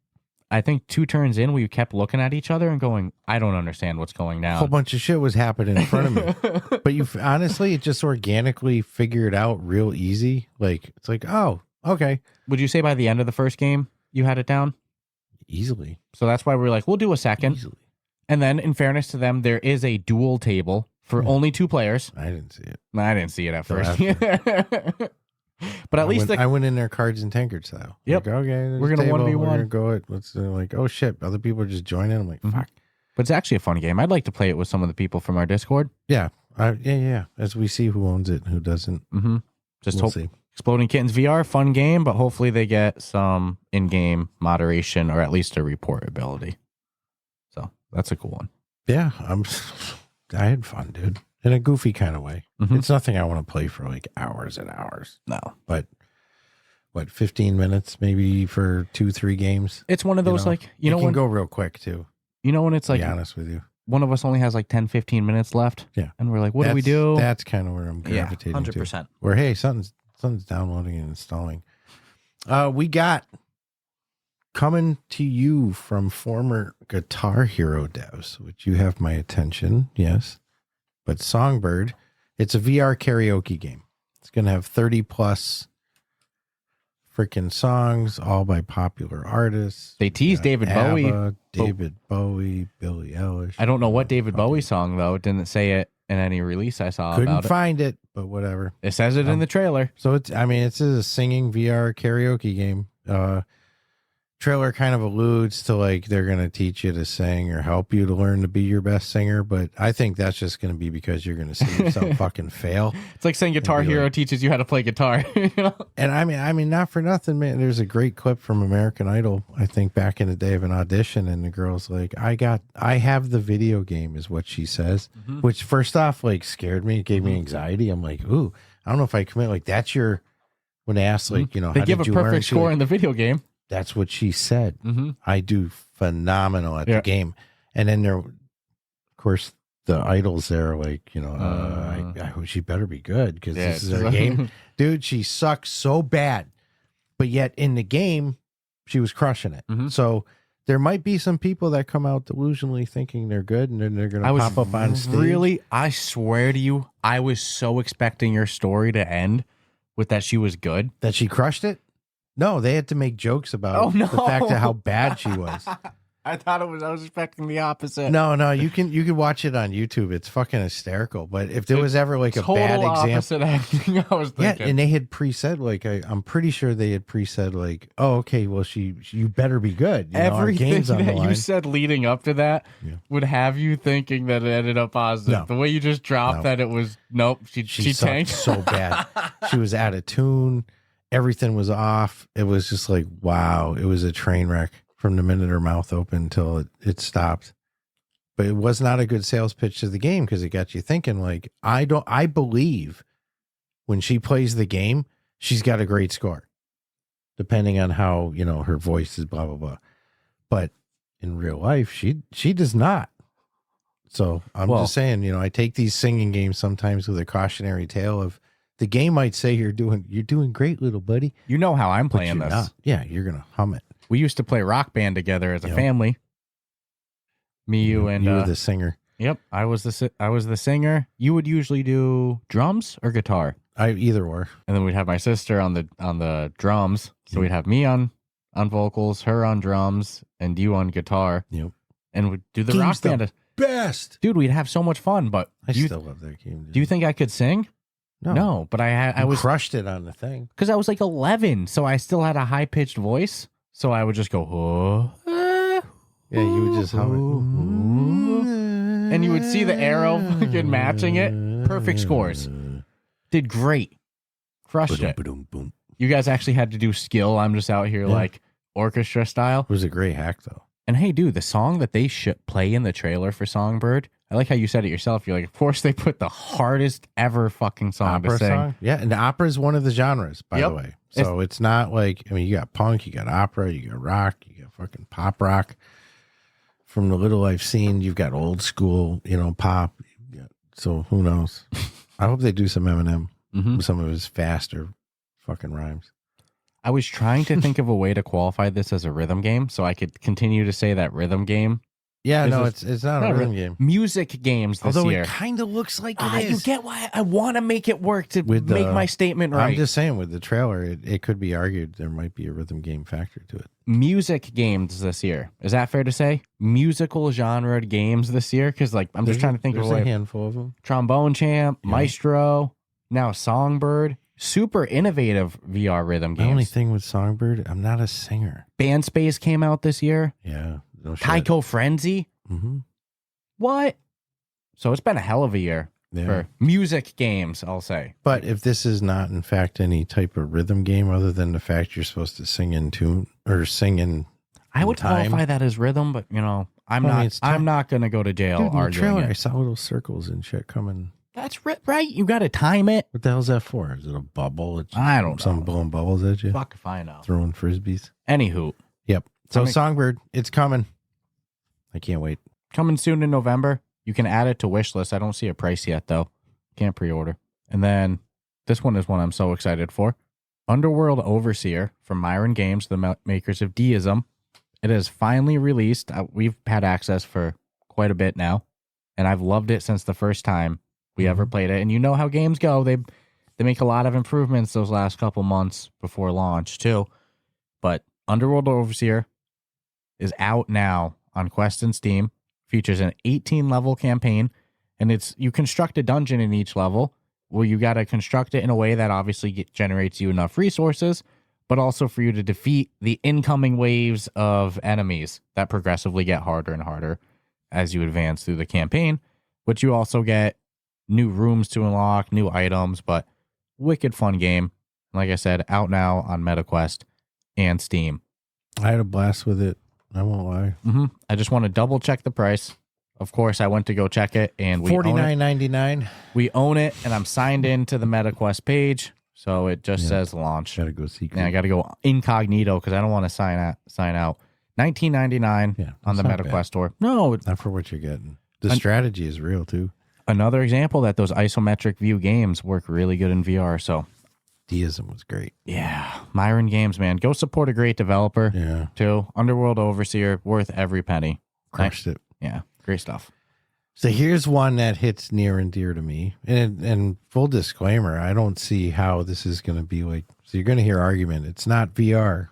I think 2 turns in, we kept looking at each other and going, I don't understand what's going down. A whole bunch of shit was happening in front of me. But honestly, it just organically figured out real easy. Like, it's like, oh, okay. Would you say by the end of the first game, you had it down? Easily. So that's why we were like, we'll do a second. Easily. And then, in fairness to them, there is a dual table for only 2 players. I didn't see it. I didn't see it at first. But at least I went in there cards and tankard style. Yep. Like, okay, we're going to 1v1. We're going to go it. Like, oh shit, other people are just joining. I'm like, fuck. But it's actually a fun game. I'd like to play it with some of the people from our Discord. Yeah. Yeah. As we see who owns it and who doesn't. Just we'll see. Exploding Kittens VR, fun game, but hopefully they get some in-game moderation or at least a report ability. So that's a cool one. Yeah, I had fun, dude. In a goofy kind of way. It's nothing I want to play for like hours and hours. No. But what, 15 minutes maybe for 2-3 games? It's one of those it can go real quick too. You know when it's like, to be honest with you, one of us only has like 10, 15 minutes left. Yeah. And we're like, what do we do? That's kind of where I'm gravitating 100%. to. Where, hey, something's downloading and installing. We got coming to you from former Guitar Hero devs, which you have my attention, yes. But Songbird, it's a VR karaoke game. It's going to have 30 plus freaking songs, all by popular artists. They teased David Bowie. Bowie, Billie Eilish. I don't know what David Bowie song, though. It didn't say it in any release I saw Couldn't about it. find it, but whatever. It says it in the trailer. So it's a singing VR karaoke game. Trailer kind of alludes to like they're going to teach you to sing or help you to learn to be your best singer, but I think that's just going to be because you're going to see yourself fucking fail. It's like saying Guitar Hero teaches you how to play guitar. You know? And I mean, not for nothing, man. There's a great clip from American Idol, I think back in the day of an audition, and the girl's like, I have the video game, is what she says, which first off, like scared me, gave me anxiety. I'm like, ooh, I don't know if I commit. Like that's when they ask, like, they how give did a you learn? perfect score in the video game. That's what she said. I do phenomenal at the game. And then there, of course, the idols there, like, I hope she better be good because this is her game. Dude, she sucks so bad. But yet in the game, she was crushing it. So there might be some people that come out delusionally thinking they're good, and then they're going to pop up on stage. Really, I swear to you, I was so expecting your story to end with that she was good. That she crushed it? No, they had to make jokes about the fact of how bad she was. I was expecting the opposite. No, you can watch it on YouTube. It's fucking hysterical. But if there was ever like a bad example, acting, I was thinking. Yeah, and they had preset like I'm pretty sure they had preset like, oh, okay, well you better be good. Everything that you said leading up to that would have you thinking that it ended up positive. No. The way you just dropped that it was she tanked so bad. She was out of tune. Everything was off. It was just like, wow, it was a train wreck from the minute her mouth opened until it stopped. But it was not a good sales pitch to the game because it got you thinking like, I believe when she plays the game, she's got a great score, depending on how, her voice is blah, blah, blah. But in real life, she does not. So I'm just saying, I take these singing games sometimes with a cautionary tale of, the game might say you're doing great, little buddy. You know how I'm playing this. Not. Yeah, you're going to hum it. We used to play Rock Band together as a family. Me, you, and you were the singer. Yep, I was the singer. You would usually do drums or guitar. Either or. And then we'd have my sister on the drums. So we'd have me on vocals, her on drums, and you on guitar. Yep. And we'd do the Rock Band. Best. Dude, we'd have so much fun. But I still love that game. Dude. Do you think I could sing? No, but I was crushed it on the thing because I was like 11, so I still had a high pitched voice. So I would just go, yeah, you would just hum it, and you would see the arrow fucking matching it. Perfect scores. Did great, crushed it. You guys actually had to do skill. I'm just out here like orchestra style. It was a great hack though. And hey, dude, the song that they play in the trailer for Songbird. I like how you said it yourself. You're like, of course they put the hardest ever fucking song to sing. Song? Yeah, and the opera is one of the genres, by the way. So it's not like, you got punk, you got opera, you got rock, you got fucking pop rock. From the little I've seen, you've got old school, pop. So who knows? I hope they do some Eminem, some of his faster fucking rhymes. I was trying to think of a way to qualify this as a rhythm game so I could continue to say that rhythm game. Yeah, no, it's not a rhythm game. Music games this year. Although it kind of looks like it is. You get why I want to make it work to make my statement right. I'm just saying, with the trailer, it could be argued there might be a rhythm game factor to it. Music games this year. Is that fair to say? Musical genre games this year? Because I'm just trying to think of a handful of them. Trombone Champ, Maestro, now Songbird. Super innovative VR rhythm games. The only thing with Songbird, I'm not a singer. Band Space came out this year. Yeah. No Taiko Frenzy. Mm-hmm. What? So it's been a hell of a year for music games, I'll say. But if this is not, in fact, any type of rhythm game other than the fact you're supposed to sing in tune or sing in I would time. qualify that as rhythm, but, I'm not going to go to jail arguing in the trailer, it. I saw little circles and shit coming. That's right. You got to time it. What the hell's that for? Is it a bubble? I don't know. Some blowing bubbles at you? Fuck if I know. Throwing frisbees? Anywho. Yep. So Songbird, it's coming. I can't wait. Coming soon in November. You can add it to wish list. I don't see a price yet, though. Can't pre-order. And then this one is one I'm so excited for. Underworld Overseer from Myron Games, the makers of Deism. It is finally released. We've had access for quite a bit now, and I've loved it since the first time we ever played it. And you know how games go. They make a lot of improvements those last couple months before launch, too. But Underworld Overseer is out now on Quest and Steam. Features an 18-level campaign, and you construct a dungeon in each level. Well, you got to construct it in a way that obviously generates you enough resources, but also for you to defeat the incoming waves of enemies that progressively get harder and harder as you advance through the campaign. But you also get new rooms to unlock, new items, but wicked fun game. Like I said, out now on MetaQuest and Steam. I had a blast with it. I won't lie. I just want to double check the price. Of course, I went to go check it, and we $49.99. We own it, and I'm signed into the MetaQuest page, so it just says launch. Gotta go secret. Yeah, I got to go incognito because I don't want to sign out. $19.99 on the MetaQuest store. No, not for what you're getting. The strategy is real too. Another example that those isometric view games work really good in VR. So Deism was great. Yeah. Myron Games, man. Go support a great developer. Yeah. Too. Underworld Overseer, worth every penny. Crushed it. Yeah. Great stuff. So here's one that hits near and dear to me. And full disclaimer, I don't see how this is going to be like. So you're going to hear argument. It's not VR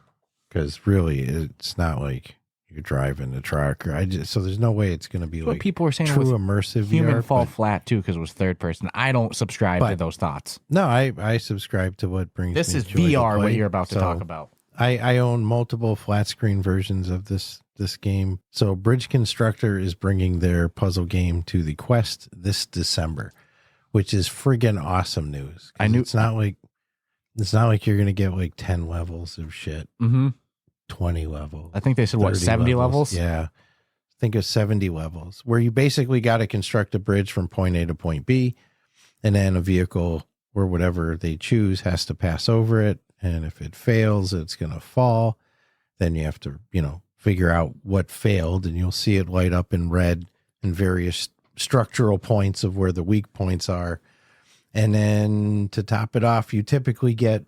because really it's not like you're driving a truck. So there's no way it's going to be what like people were saying true with immersive Human VR. Fall Flat too because it was third person. I don't subscribe to those thoughts. No, I subscribe to what brings this me is joy to VR what play. you're about to talk about. I own multiple flat screen versions of this game. So Bridge Constructor is bringing their puzzle game to the Quest this December, which is friggin' awesome news. I knew it's not like you're gonna get like 10 levels of shit. 20 levels. I think they said what 70 levels? Yeah. Think of 70 levels where you basically got to construct a bridge from point A to point B, and then a vehicle or whatever they choose has to pass over it. And if it fails, it's going to fall. Then you have to, figure out what failed, and you'll see it light up in red in various structural points of where the weak points are. And then to top it off, you typically get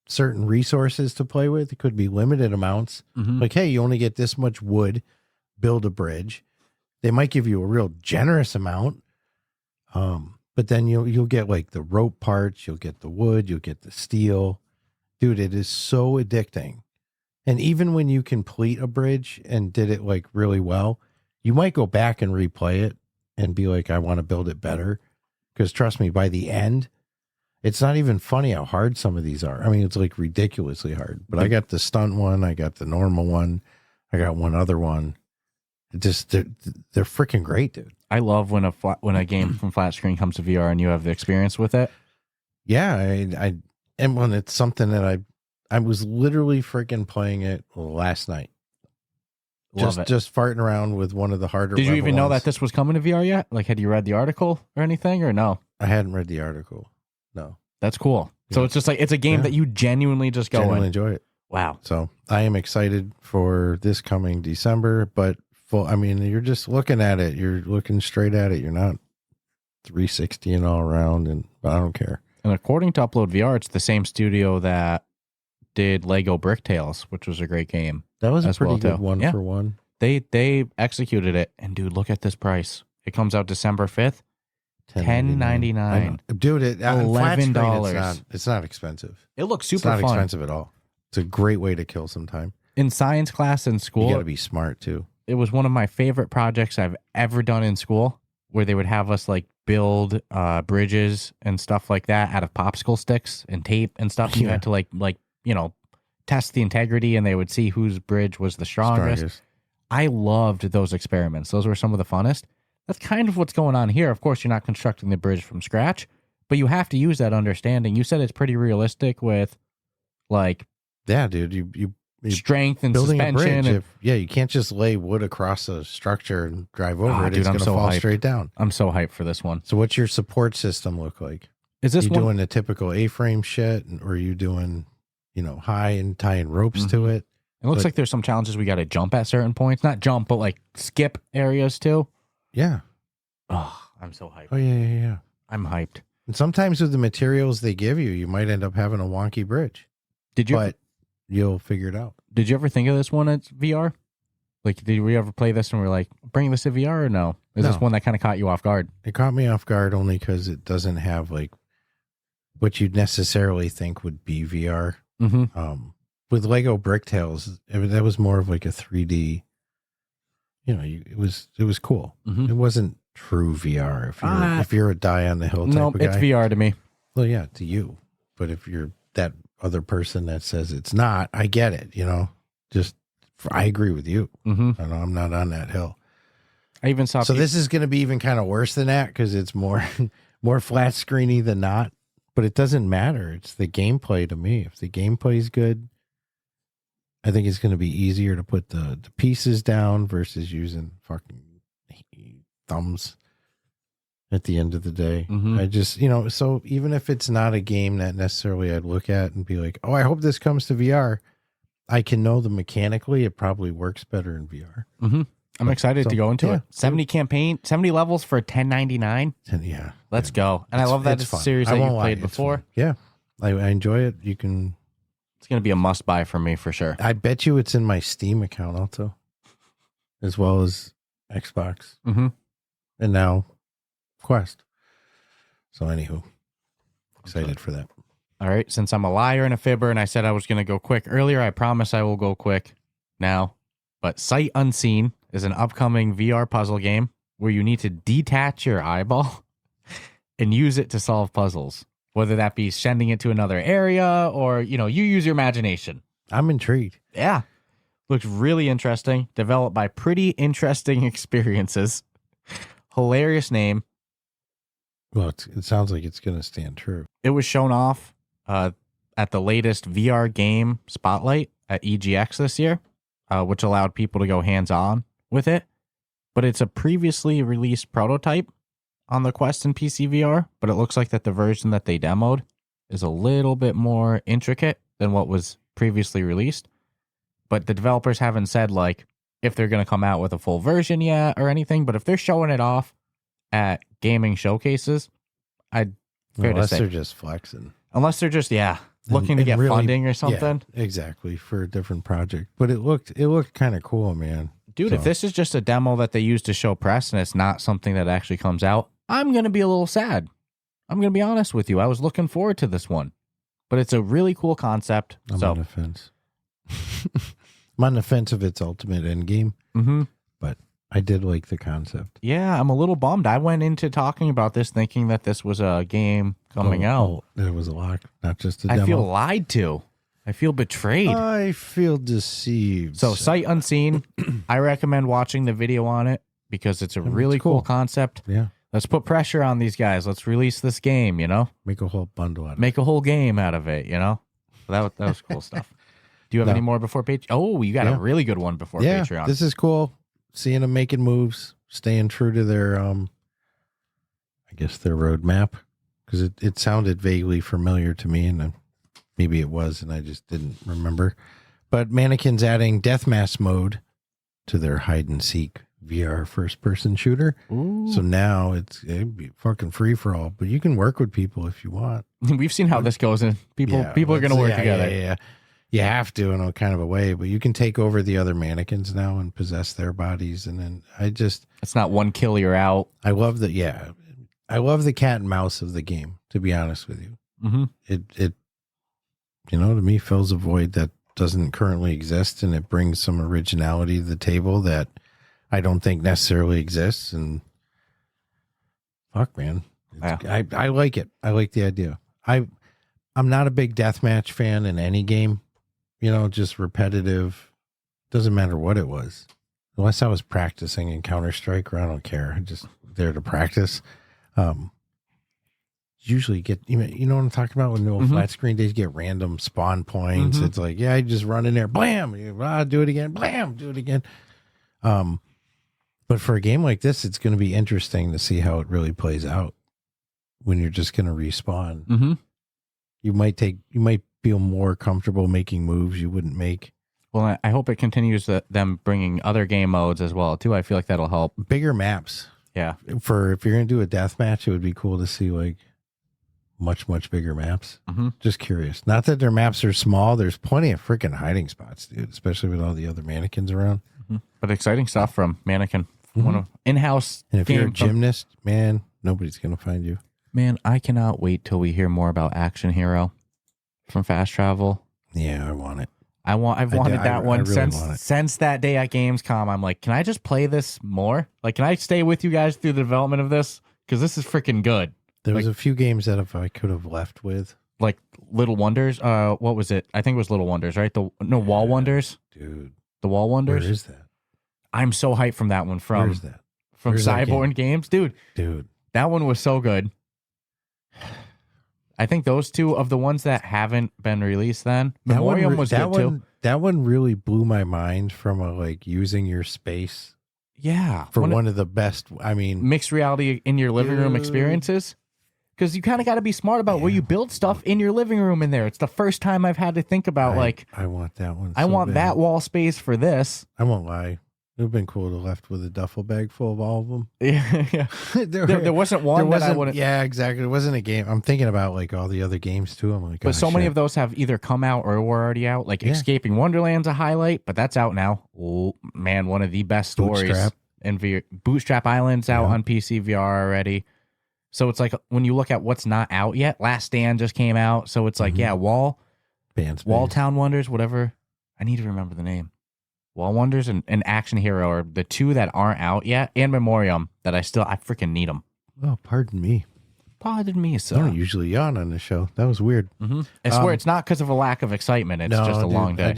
certain resources to play with. It could be limited amounts. Like, hey, you only get this much wood, build a bridge. They might give you a real generous amount. But then you'll get like the rope parts, you'll get the wood, you'll get the steel. Dude, it is so addicting. And even when you complete a bridge and did it like really well, you might go back and replay it and be like, I want to build it better. Because trust me, by the end, it's not even funny how hard some of these are. I mean, it's like ridiculously hard. But I got the stunt one, I got the normal one, I got one other one. They're freaking great, dude. I love when a game from flat screen comes to VR and you have the experience with it. Yeah, and when it's something that I was literally freaking playing it last night. Just farting around with one of the harder. Did you even know that this was coming to VR yet? Like, had you read the article or anything, or no? I hadn't read the article. No. That's cool. Yeah. So it's just like it's a game that you genuinely just genuinely enjoy it. Wow. So I am excited for this coming December, but you're just looking at it. You're looking straight at it. You're not 360 and all around, but I don't care. And according to Upload VR, it's the same studio that did Lego Brick Tales, which was a great game. That was a pretty good one for one. They executed it, and dude, look at this price. It comes out December 5th. $10.99. Dude, $11. It's not expensive. It looks super fun. It's not expensive at all. It's a great way to kill some time. In science class in school, you got to be smart too. It was one of my favorite projects I've ever done in school, where they would have us like build bridges and stuff like that out of popsicle sticks and tape and stuff. You had to like test the integrity, and they would see whose bridge was the strongest. I loved those experiments. Those were some of the funnest. That's kind of what's going on here. Of course, you're not constructing the bridge from scratch, but you have to use that understanding. You said it's pretty realistic with like... Yeah, dude, you strength and suspension. You can't just lay wood across a structure and drive over it. Dude, it's going to fall straight down. I'm so hyped for this one. So what's your support system look like? Is this doing the typical A-frame shit, or are you doing, high and tying ropes to it? It looks like there's some challenges we got to jump at certain points. Not jump, but like skip areas too. Yeah. Oh, I'm so hyped. Oh, yeah. I'm hyped. And sometimes with the materials they give you, you might end up having a wonky bridge. But you'll figure it out. Did you ever think of this one as VR? Like, did we ever play this and we're like, bring this to VR or no? Is this one that kind of caught you off guard? It caught me off guard only because it doesn't have like what you'd necessarily think would be VR. With Lego Brick Tales, that was more of like a 3D. It was cool. It wasn't true VR. If you're a die on the hill type of guy. It's VR to me. Well, yeah, to you. But if you're that other person that says it's not, I get it. I agree with you. I know I'm not on that hill. I even saw. So this is going to be even kind of worse than that because it's more flat screeny than not. But it doesn't matter. It's the gameplay to me. If the gameplay is good, I think it's going to be easier to put the pieces down versus using fucking thumbs at the end of the day. I just, so even if it's not a game that necessarily I'd look at and be like, oh, I hope this comes to VR, I can know that mechanically it probably works better in VR. I'm excited to go into it. 70 levels for $10.99. Yeah. Let's go. And I love that it's a series that you played before. Yeah. I enjoy it. You can. It's going to be a must buy for me for sure. I bet you it's in my Steam account also, as well as Xbox. Mm-hmm. And now Quest. So anywho, excited for that. All right. Since I'm a liar and a fibber and I said I was going to go quick earlier, I promise I will go quick now. But Sight Unseen is an upcoming VR puzzle game where you need to detach your eyeball and use it to solve puzzles. Whether that be sending it to another area or, you use your imagination. I'm intrigued. Yeah. Looks really interesting. Developed by Pretty Interesting Experiences. Hilarious name. Well, it sounds like it's going to stand true. It was shown off at the latest VR game Spotlight at EGX this year, which allowed people to go hands-on with it. But it's a previously released prototype on the Quest and PC VR, but it looks like that the version that they demoed is a little bit more intricate than what was previously released. But the developers haven't said if they're going to come out with a full version yet or anything, but if they're showing it off at gaming showcases, Unless they're just flexing. Unless they're just, looking to get really, funding or something. Yeah, exactly, for a different project. But it looked kind of cool, man. Dude, if this is just a demo that they use to show press and it's not something that actually comes out, I'm going to be a little sad. I'm going to be honest with you. I was looking forward to this one. But it's a really cool concept. I'm on the fence. I'm on the fence of its ultimate end game. Mm-hmm. But I did like the concept. Yeah, I'm a little bummed. I went into talking about this thinking that this was a game coming out. There was a lot, not just a demo. I feel lied to. I feel betrayed. I feel deceived. So, Sight Unseen, I recommend watching the video on it because it's a really cool concept. Yeah. Let's put pressure on these guys. Let's release this game, Make a whole bundle out of it. Make a whole game out of it, That was cool stuff. Do you have any more before Patreon? Oh, you got a really good one before Patreon. This is cool. Seeing them making moves, staying true to their, their roadmap. Because it sounded vaguely familiar to me, and maybe it was, and I just didn't remember. But Mannequin's adding Deathmatch mode to their hide-and-seek VR first-person shooter. Ooh. So now it'd be fucking free-for-all, but you can work with people if you want. We've seen how this goes, and people are going to work together. Yeah. You have to in a kind of a way, but you can take over the other mannequins now and possess their bodies. And then it's not one kill, you're out. I love I love the cat and mouse of the game, to be honest with you. Mm-hmm. It to me fills a void that doesn't currently exist, and it brings some originality to the table that I don't think necessarily exists. And fuck, man, I like it. I like the idea. I'm not a big deathmatch fan in any game. Just repetitive. Doesn't matter what it was. Unless I was practicing in Counter-Strike, or I don't care. I'm just there to practice. Usually get, you know what I'm talking about? When no flat screen days, get random spawn points. It's like, I just run in there, blam, do it again, blam, do it again. But for a game like this, it's going to be interesting to see how it really plays out when you're just going to respawn. Mm-hmm. You might feel more comfortable making moves you wouldn't make. Well, I hope it continues them bringing other game modes as well, too. I feel like that'll help. Bigger maps. Yeah. If you're going to do a death match, it would be cool to see much, much bigger maps. Mm-hmm. Just curious. Not that their maps are small. There's plenty of freaking hiding spots, dude, especially with all the other mannequins around. Mm-hmm. But exciting stuff from Mannequin. One of in-house. And if you're a gymnast, man, nobody's going to find you. Man, I cannot wait till we hear more about Action Hero from Fast Travel. Yeah, I want it. I've wanted that one since that day at Gamescom. I'm like, can I just play this more? Can I stay with you guys through the development of this? Because this is freaking good. There was a few games that if I could have left with. Like Little Wonders. What was it? I think it was Little Wonders, right? Wall Wonders. Dude. The Wall Wonders. Where is that? I'm so hyped from that one. Where is that? From Cyborg Games. Dude. That one was so good. I think those two of the ones that haven't been released then. Memoriam was good too. That one really blew my mind from using your space. Yeah. For one of the best, mixed reality in your living room experiences. Because you kind of got to be smart about where you build stuff in your living room in there. It's the first time I've had to think about I want that one. I want that wall space for this. I won't lie. It would have been cool to left with a duffel bag full of all of them. Yeah. there wasn't one that I wouldn't. Yeah, exactly. It wasn't a game. I'm thinking about like all the other games too. I'm like, but so many of those have either come out or were already out. Like Escaping Wonderland's a highlight, but that's out now. Oh man, one of the best stories. And Bootstrap Island's out on PC VR already. So it's like when you look at what's not out yet, Last Stand just came out. So it's like, Wall Town Wonders, whatever. I need to remember the name. Wall Wonders and Action Hero are the two that aren't out yet, and Memoriam that I freaking need them. Oh, pardon me. Pardon me, sir. I don't usually yawn on the show. That was weird. Mm-hmm. I swear it's not because of a lack of excitement. It's just a long day.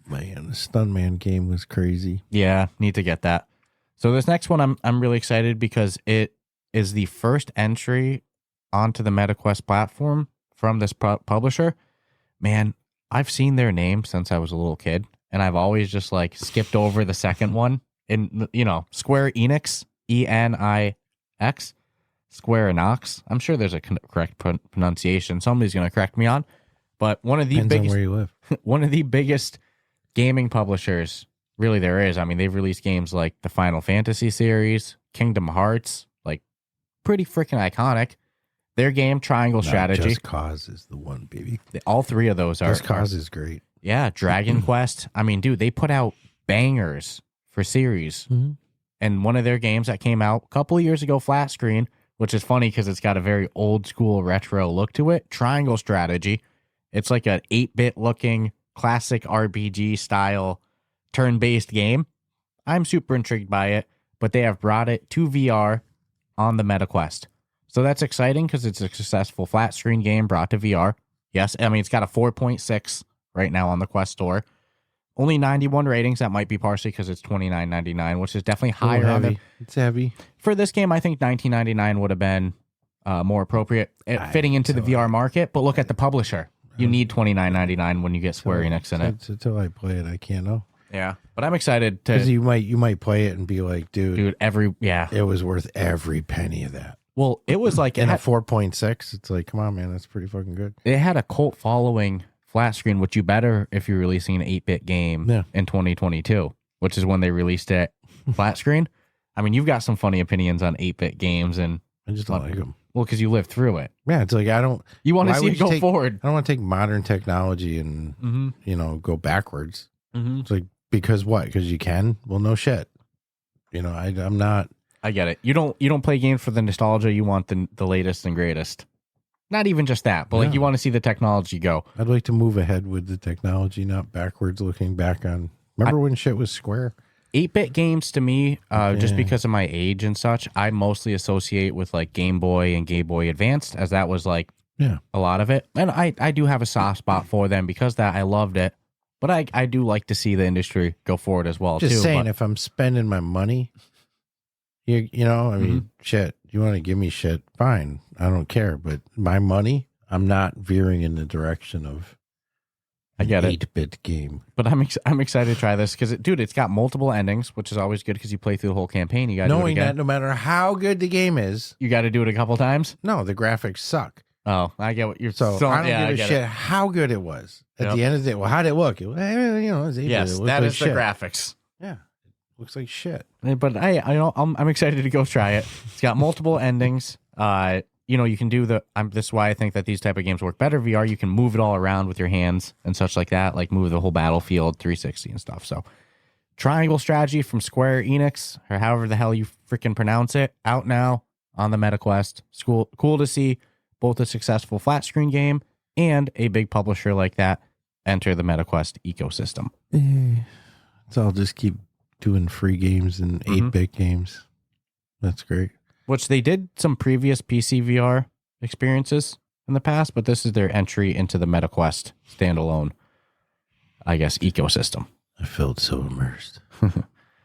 Man, the Stuntman game was crazy. Yeah, need to get that. So this next one, I'm really excited because it is the first entry onto the MetaQuest platform from this publisher. Man, I've seen their name since I was a little kid, and I've always just like skipped over the second one. And Square Enix, Enix, Square Enix. I'm sure there's a correct pronunciation. Somebody's going to correct me on, but one of the biggest, where you live. One of the biggest gaming publishers. Really, there is. I mean, they've released games like the Final Fantasy series, Kingdom Hearts, like pretty freaking iconic. Their game, Triangle Strategy. Just Cause is the one, baby. All three of those are. Just Cause is great. Yeah, Dragon Quest. I mean, dude, they put out bangers for series. Mm-hmm. And one of their games that came out a couple of years ago, flat screen, which is funny because it's got a very old school retro look to it, Triangle Strategy. It's like an 8-bit looking classic RPG style turn-based game. I'm super intrigued by it, but they have brought it to VR on the MetaQuest. So that's exciting because it's a successful flat screen game brought to VR. Yes, I mean, it's got a 4.6 right now on the Quest store. Only 91 ratings. That might be partially because it's $29.99, which is definitely higher on it. It's heavy. For this game, I think $19.99 would have been more appropriate fitting into the VR market. But look at the publisher. You need $29.99 when you get Square Enix in it. Until I play it, I can't know. Yeah, but I'm excited to. Because you might play it and be like, dude, it was worth every penny of that. Well, it was like in a 4.6. It's like, come on, man, that's pretty fucking good. It had a cult following flat screen, which you better if you're releasing an 8-bit game in 2022, which is when they released it flat screen. I mean, you've got some funny opinions on 8-bit games, and I just don't like them. Well, because you lived through it. Yeah, it's like I don't. You want to see it go forward. I don't want to take modern technology and go backwards. Mm-hmm. It's like because what? Because you can? Well, no shit. I'm not. I get it. You don't play games for the nostalgia. You want the latest and greatest. Not even just that, but like you want to see the technology go. I'd like to move ahead with the technology, not backwards looking back on. Remember when shit was square? 8-bit games to me, just because of my age and such, I mostly associate with like Game Boy and Game Boy Advanced, as that was like a lot of it. And I do have a soft spot for them because that I loved it. But I do like to see the industry go forward as well. Just saying, if I'm spending my money, I mean, shit, you want to give me shit, fine. I don't care. But my money, I'm not veering in the direction of an 8-bit game. But I'm excited to try this because, it's got multiple endings, which is always good because you play through the whole campaign. You got to do it again. That no matter how good the game is, you got to do it a couple times. No, the graphics suck. Oh, I get what you're saying. So I don't give a shit how good it was. At the end of the day, well, how'd it look? It was 8-bit. Yes, that is the graphics. Yeah. Looks like shit. But I'm excited to go try it. It's got multiple endings. You can do this is why I think that these type of games work better VR. You can move it all around with your hands and such like that, like move the whole battlefield 360 and stuff. So Triangle Strategy from Square Enix, or however the hell you freaking pronounce it, out now on the MetaQuest. It's cool to see both a successful flat screen game and a big publisher like that enter the MetaQuest ecosystem. So I'll just keep doing free games and 8-bit games. That's great. Which they did some previous PC VR experiences in the past, but this is their entry into the MetaQuest standalone, I guess, ecosystem. I felt so immersed. No,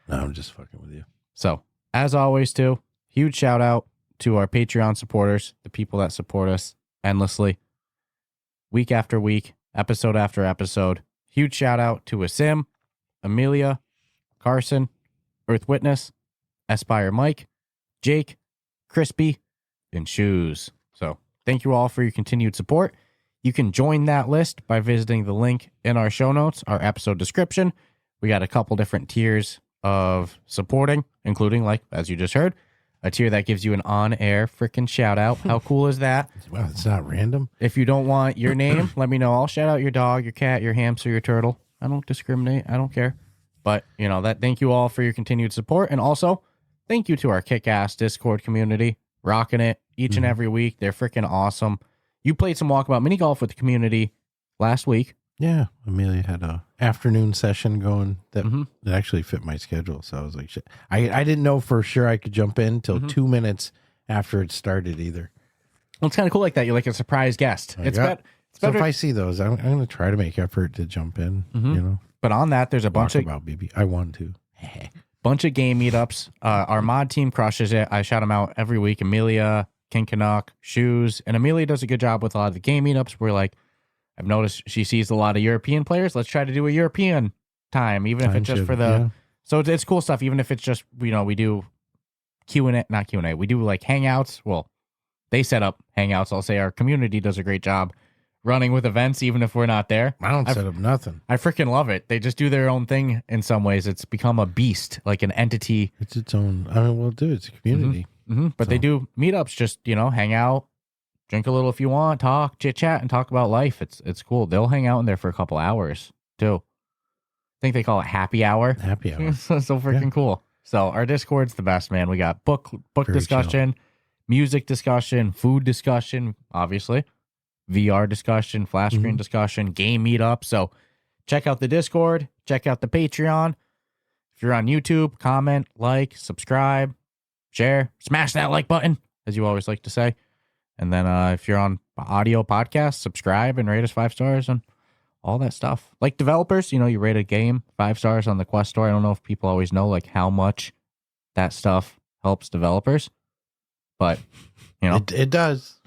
I'm just fucking with you. So, as always, too, huge shout out to our Patreon supporters, the people that support us endlessly, week after week, episode after episode. Huge shout out to Asim, Amelia, Carson, Earth Witness, Aspire Mike, Jake, Crispy, and Shoes. So thank you all for your continued support. You can join that list by visiting the link in our show notes, our episode description, We got a couple different tiers of supporting, including, like, as you just heard, a tier that gives you an on-air freaking shout-out. How cool is that? Wow, it's not random. If you don't want your name, let me know. I'll shout out your dog, your cat, your hamster, your turtle. I don't discriminate. I don't care. But, you know, thank you all for your continued support. And also, thank you to our kick-ass Discord community. Rocking it each and every week. They're freaking awesome. You played some walkabout mini golf with the community last week. Yeah, Amelia had a afternoon session going that actually fit my schedule. So I was like, shit. I didn't know for sure I could jump in till 2 minutes after it started either. Well, it's kind of cool like that. You're like a surprise guest. It's better. So if I see those, I'm going to try to make effort to jump in, you know. But on that, there's a bunch of BB. I want to. bunch of game meetups. Our mod team crushes it. I shout them out every week. Amelia, King Canuck, Shoes, and Amelia does a good job with a lot of the game meetups. We're like, I've noticed she sees a lot of European players. Let's try to do a European time, even if it's just for the. Yeah. So it's cool stuff. Even if it's just, you know, we do Q&A, not Q&A. We do like hangouts. Well, they set up hangouts. I'll say our community does a great job running with events, even if we're not there. I don't set up nothing. I freaking love it. They just do their own thing in some ways. It's become a beast, like an entity. It's its own. I mean, well, dude, it's a community. But they do meetups, just, you know, hang out, drink a little if you want, talk, chit chat, and talk about life. It's cool. They'll hang out in there for a couple hours too. I think they call it happy hour. Happy hour. so freaking cool. So our Discord's the best, man. We got book Very discussion, music discussion, food discussion, obviously, VR discussion, flash screen discussion, game meetup. So check out the Discord, check out the Patreon. If you're on YouTube, comment, like, subscribe, share, smash that like button, as you always like to say. And then if you're on audio podcast, subscribe and rate us 5 stars and all that stuff. Like developers, you know, you rate a game 5 stars on the Quest store. I don't know if people always know like how much that stuff helps developers, but you know, it does.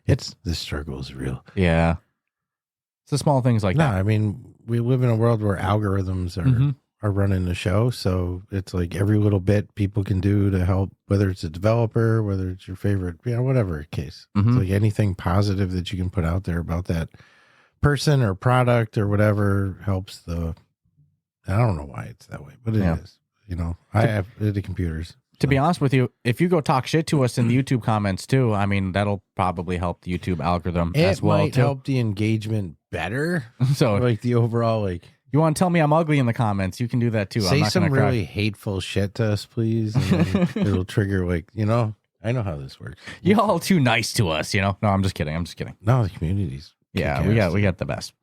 The struggle is real. Yeah, it's the small things like that. I mean, we live in a world where algorithms are running the show, so it's like every little bit people can do to help, whether it's a developer, whether it's your favorite, you know, whatever case. It's like anything positive that you can put out there about that person or product or whatever helps the. I don't know why it's that way, but it is. You know, I have the computers. To be honest with you, if you go talk shit to us in the YouTube comments too, I mean, that'll probably help the YouTube algorithm as well. It might help the engagement better. So like the overall, like, you want to tell me I'm ugly in the comments, you can do that too. Say I'm not some gonna really hateful shit to us, please. And then it'll trigger, like, you know, I know how this works. You're all too nice to us, you know? No, I'm just kidding. No, the community's yeah, we got the best.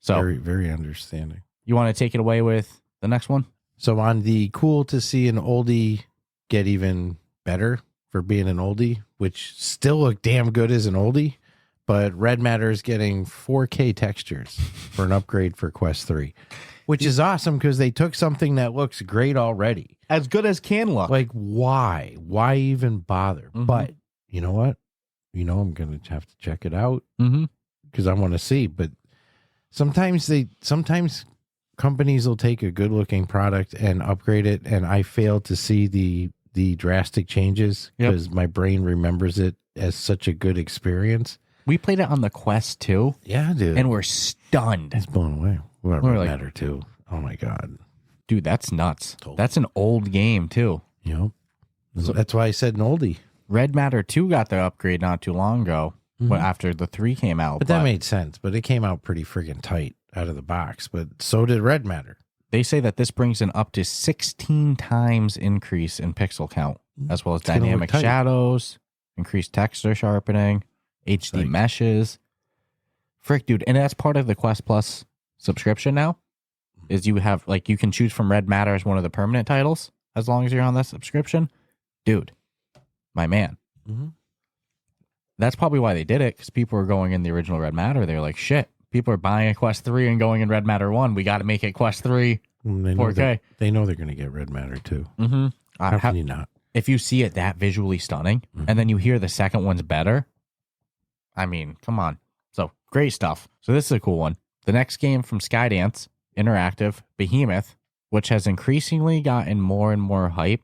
So very, very understanding. You want to take it away with the next one? So on the cool to see an oldie get even better for being an oldie, which still look damn good as an oldie, but Red Matter is getting 4K textures for an upgrade for Quest 3, which is awesome because they took something that looks great already. As good as can look. Like, why? Why even bother? But you know what? You know, I'm going to have to check it out because I want to see. But sometimes companies will take a good looking product and upgrade it, and I fail to see the drastic changes because my brain remembers it as such a good experience. We played it on the Quest 2. Yeah, dude. And we're stunned. It's blown away. We're like, Matter 2. Oh my God. Dude, that's nuts. That's an old game too. Yep. So that's why I said an oldie. Red Matter 2 got the upgrade not too long ago after the 3 came out. But that made sense. But it came out pretty friggin' tight out of the box. But so did Red Matter. They say that this brings an up to 16 times increase in pixel count, as well as dynamic shadows, increased texture sharpening, HD meshes. Frick, dude. And that's part of the Quest Plus subscription now, is you have, like, you can choose from Red Matter as one of the permanent titles, as long as you're on that subscription. Dude, my man. That's probably why they did it, because people were going in the original Red Matter. They're like, shit, people are buying a Quest 3 and going in Red Matter 1. We got to make it Quest 3 4K. They know they're going to get Red Matter 2. How can you not? If you see it that visually stunning, and then you hear the second one's better, I mean, come on. So, great stuff. So this is a cool one. The next game from Skydance Interactive, Behemoth, which has increasingly gotten more and more hype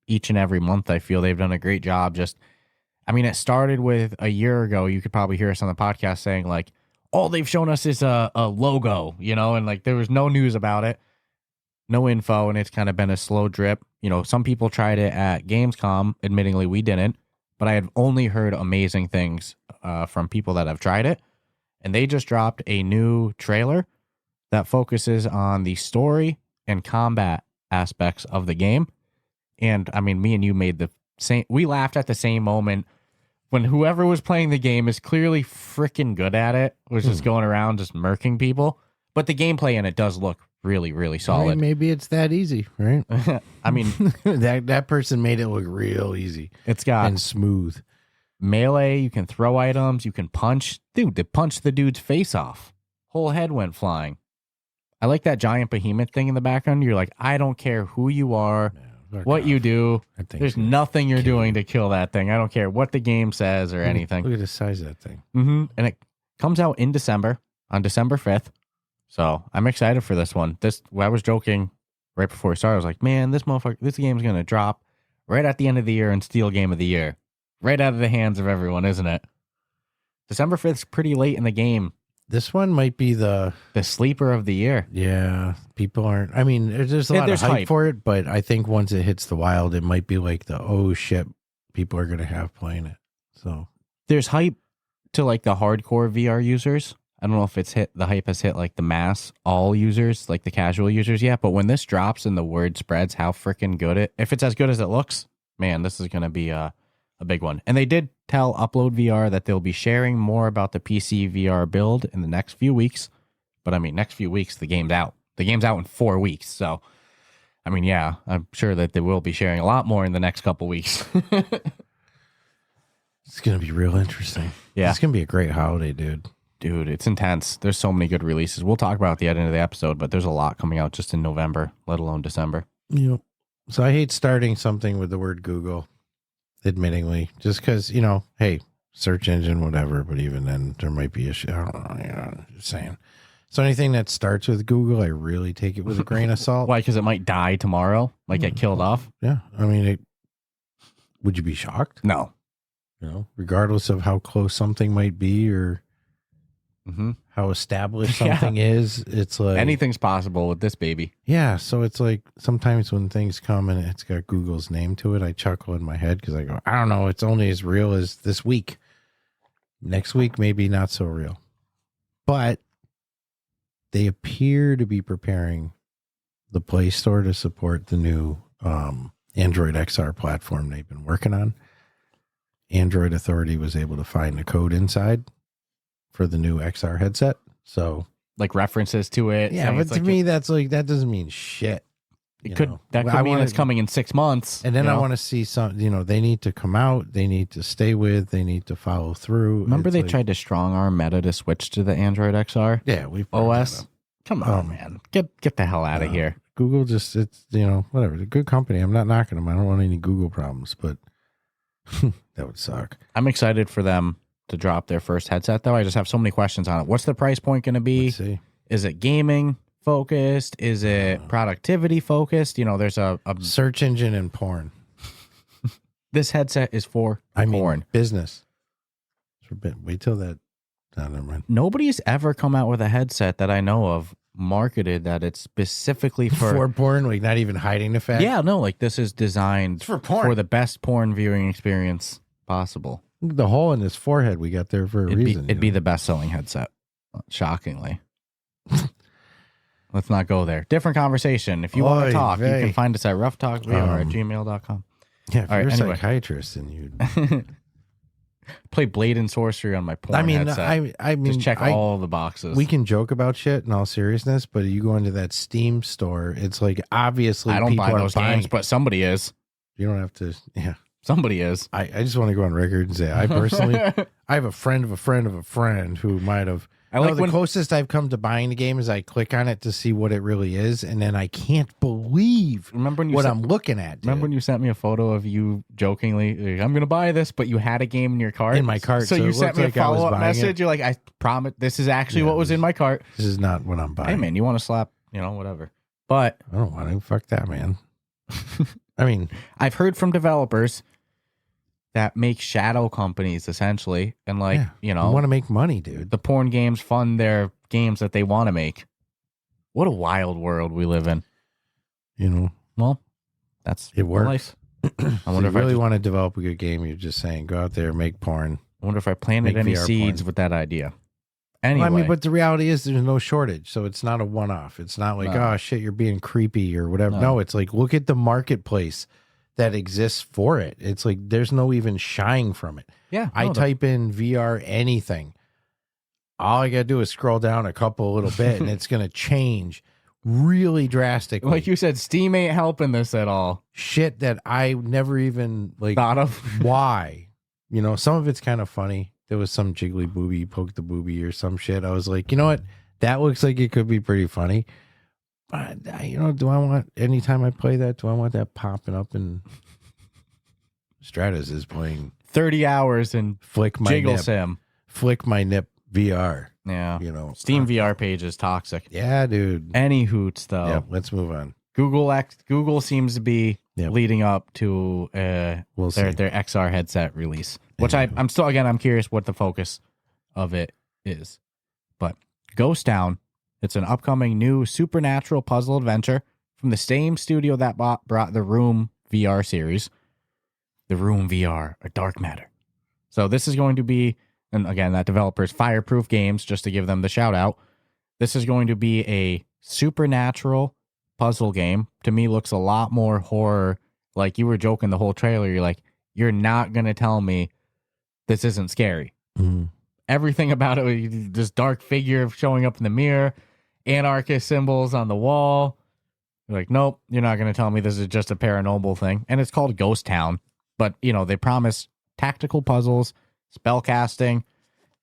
each and every month. I feel they've done a great job. It started with a year ago. You could probably hear us on the podcast saying like, all they've shown us is a logo, you know, and like there was no news about it, no info, and it's kind of been a slow drip. You know, some people tried it at Gamescom. Admittingly, we didn't, but I had only heard amazing things from people that have tried it. And they just dropped a new trailer that focuses on the story and combat aspects of the game. And I mean, me and you made the same, we laughed at the same moment when whoever was playing the game is clearly freaking good at it, was just going around just murking people. But the gameplay in it does look really, really solid. I mean, maybe it's that easy, right? I mean, that person made it look real easy. It's got and smooth. Melee, you can throw items, you can punch. Dude, they punched the dude's face off. Whole head went flying. I like that giant behemoth thing in the background. You're like, I don't care who you are, what you do. There's nothing you're doing to kill that thing. I don't care what the game says or anything. Look at the size of that thing. Mm-hmm. And it comes out in December, on December 5th. So I'm excited for this one. I was joking right before we started. I was like, man, this game's going to drop right at the end of the year and steal Game of the Year. Right out of the hands of everyone, isn't it? December 5th is pretty late in the game. This one might be the sleeper of the year. Yeah, people aren't. I mean, there's a lot of hype for it, but I think once it hits the wild, it might be like the oh shit, people are gonna have playing it. So there's hype to like the hardcore VR users. I don't know if the hype has hit like the mass all users, like the casual users yet. But when this drops and the word spreads how freaking good if it's as good as it looks, man, this is gonna be a big one. And they did tell Upload VR that they'll be sharing more about the PC VR build in the next few weeks. But I mean, next few weeks, the game's out. The game's out in 4 weeks. So, I mean, yeah, I'm sure that they will be sharing a lot more in the next couple weeks. It's going to be real interesting. Yeah. It's going to be a great holiday, dude. Dude, it's intense. There's so many good releases. We'll talk about it at the end of the episode, but there's a lot coming out just in November, let alone December. Yep. So I hate starting something with the word Google. Admittingly, just because, you know, hey, search engine, whatever, but even then there might be issue. I don't know, you know, just saying. So anything that starts with Google, I really take it with a grain of salt. Why? Because it might die tomorrow, like get killed off? Yeah. I mean, would you be shocked? No. You know, regardless of how close something might be or how established something is, it's like anything's possible with this baby. Yeah, so it's like sometimes when things come and it's got Google's name to it, I chuckle in my head because I go, I don't know, it's only as real as this week. Next week, maybe not so real. But they appear to be preparing the Play Store to support the new Android XR platform they've been working on. Android Authority was able to find the code inside for the new XR headset. So like references to it. Yeah, but to me, that's like, that doesn't mean shit. It could mean it's coming in 6 months. And then I want to see some, you know, they need to come out, they need to stay with, they need to follow through. Remember they tried to strong arm Meta to switch to the Android XR? Yeah, we've OS. Come on, man. Get the hell out of here. Google just, it's, you know, whatever. It's a good company. I'm not knocking them. I don't want any Google problems, but that would suck. I'm excited for them to drop their first headset, though. I just have so many questions on it. What's the price point going to be? Let's see. Is it gaming focused? Is it productivity focused? You know, there's a search engine and porn. This headset is for porn. Business. Wait till that. No, never mind. Nobody's ever come out with a headset that I know of marketed that it's specifically for porn, like not even hiding the fact. Yeah, no, like this is designed for porn, for the best porn viewing experience possible. The hole in his forehead we got there for a reason. It'd be the best selling headset, shockingly. Let's not go there. Different conversation. If you want to talk, you can find us at rufftalkvr at gmail.com. Yeah, if you're a psychiatrist and you play Blade and Sorcery on my porn headset. I mean, just check all the boxes. We can joke about shit in all seriousness, but you go into that Steam store, it's like obviously I don't people buy are those games, but somebody is. You don't have to. Yeah, somebody is. I just want to go on record and say I personally, I have a friend of a friend of a friend who might have. The closest I've come to buying the game is I click on it to see what it really is, and then I can't believe I'm looking at. Dude. Remember when you sent me a photo of you jokingly, I'm going to buy this, but you had a game in your cart? In my cart. So you sent me a follow-up message. You're like, I promise this is actually what was in my cart. This is not what I'm buying. Hey, man, you want to slap, whatever. But I don't want to. Fuck that, man. I mean, I've heard from developers that make shadow companies essentially, and like you want to make money, dude. The porn games fund their games that they want to make. What a wild world we live in. Well, that's it works. Life. I wonder if you really want to develop a good game. You're just saying go out there, make porn. I wonder if I planted any VR seeds with that idea. Anyway, well, but the reality is there's no shortage, so it's not a one-off. It's not like oh shit, you're being creepy or whatever. No, it's like look at the marketplace that exists for it. It's like there's no even shying from it. Yeah, I type in VR anything. All I gotta do is scroll down a little bit, and it's gonna change really drastically. Like you said, Steam ain't helping this at all. Shit that I never even thought of. Why? Some of it's kind of funny. There was some jiggly booby, poke the booby or some shit. I was like, you know what? That looks like it could be pretty funny. But, do I want, anytime I play that, do I want that popping up and Stratus is playing 30 hours and Flick My Jiggle Nip. Sim. Flick My Nip VR. Yeah. Steam VR page is toxic. Yeah, dude. Any hoots, though. Yeah, let's move on. Google seems to be leading up to their XR headset release, which I'm still, again, I'm curious what the focus of it is. But Ghost Town, it's an upcoming new supernatural puzzle adventure from the same studio that brought the Room VR series. The Room VR, a dark matter. So this is going to be, and again, that developer's Fireproof Games, just to give them the shout out. This is going to be a supernatural puzzle game. To me, looks a lot more horror. Like you were joking the whole trailer. You're like, you're not going to tell me this isn't scary. Mm-hmm. Everything about it, this dark figure showing up in the mirror, anarchist symbols on the wall. You're like, nope, you're not going to tell me this is just a paranormal thing. And it's called Ghost Town. But, they promise tactical puzzles, spell casting,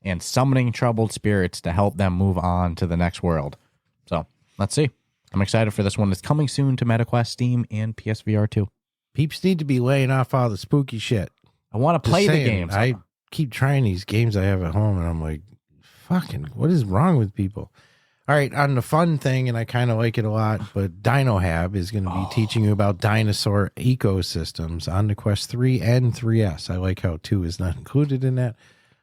and summoning troubled spirits to help them move on to the next world. So, let's see. I'm excited for this one. It's coming soon to MetaQuest, Steam, and PSVR 2. Peeps need to be laying off all the spooky shit. I want to play the games. I keep trying these games I have at home, and I'm like, fucking, what is wrong with people? All right, on the fun thing, and I kind of like it a lot, but Dino Hab is going to be teaching you about dinosaur ecosystems on the Quest 3 and 3S. I like how 2 is not included in that.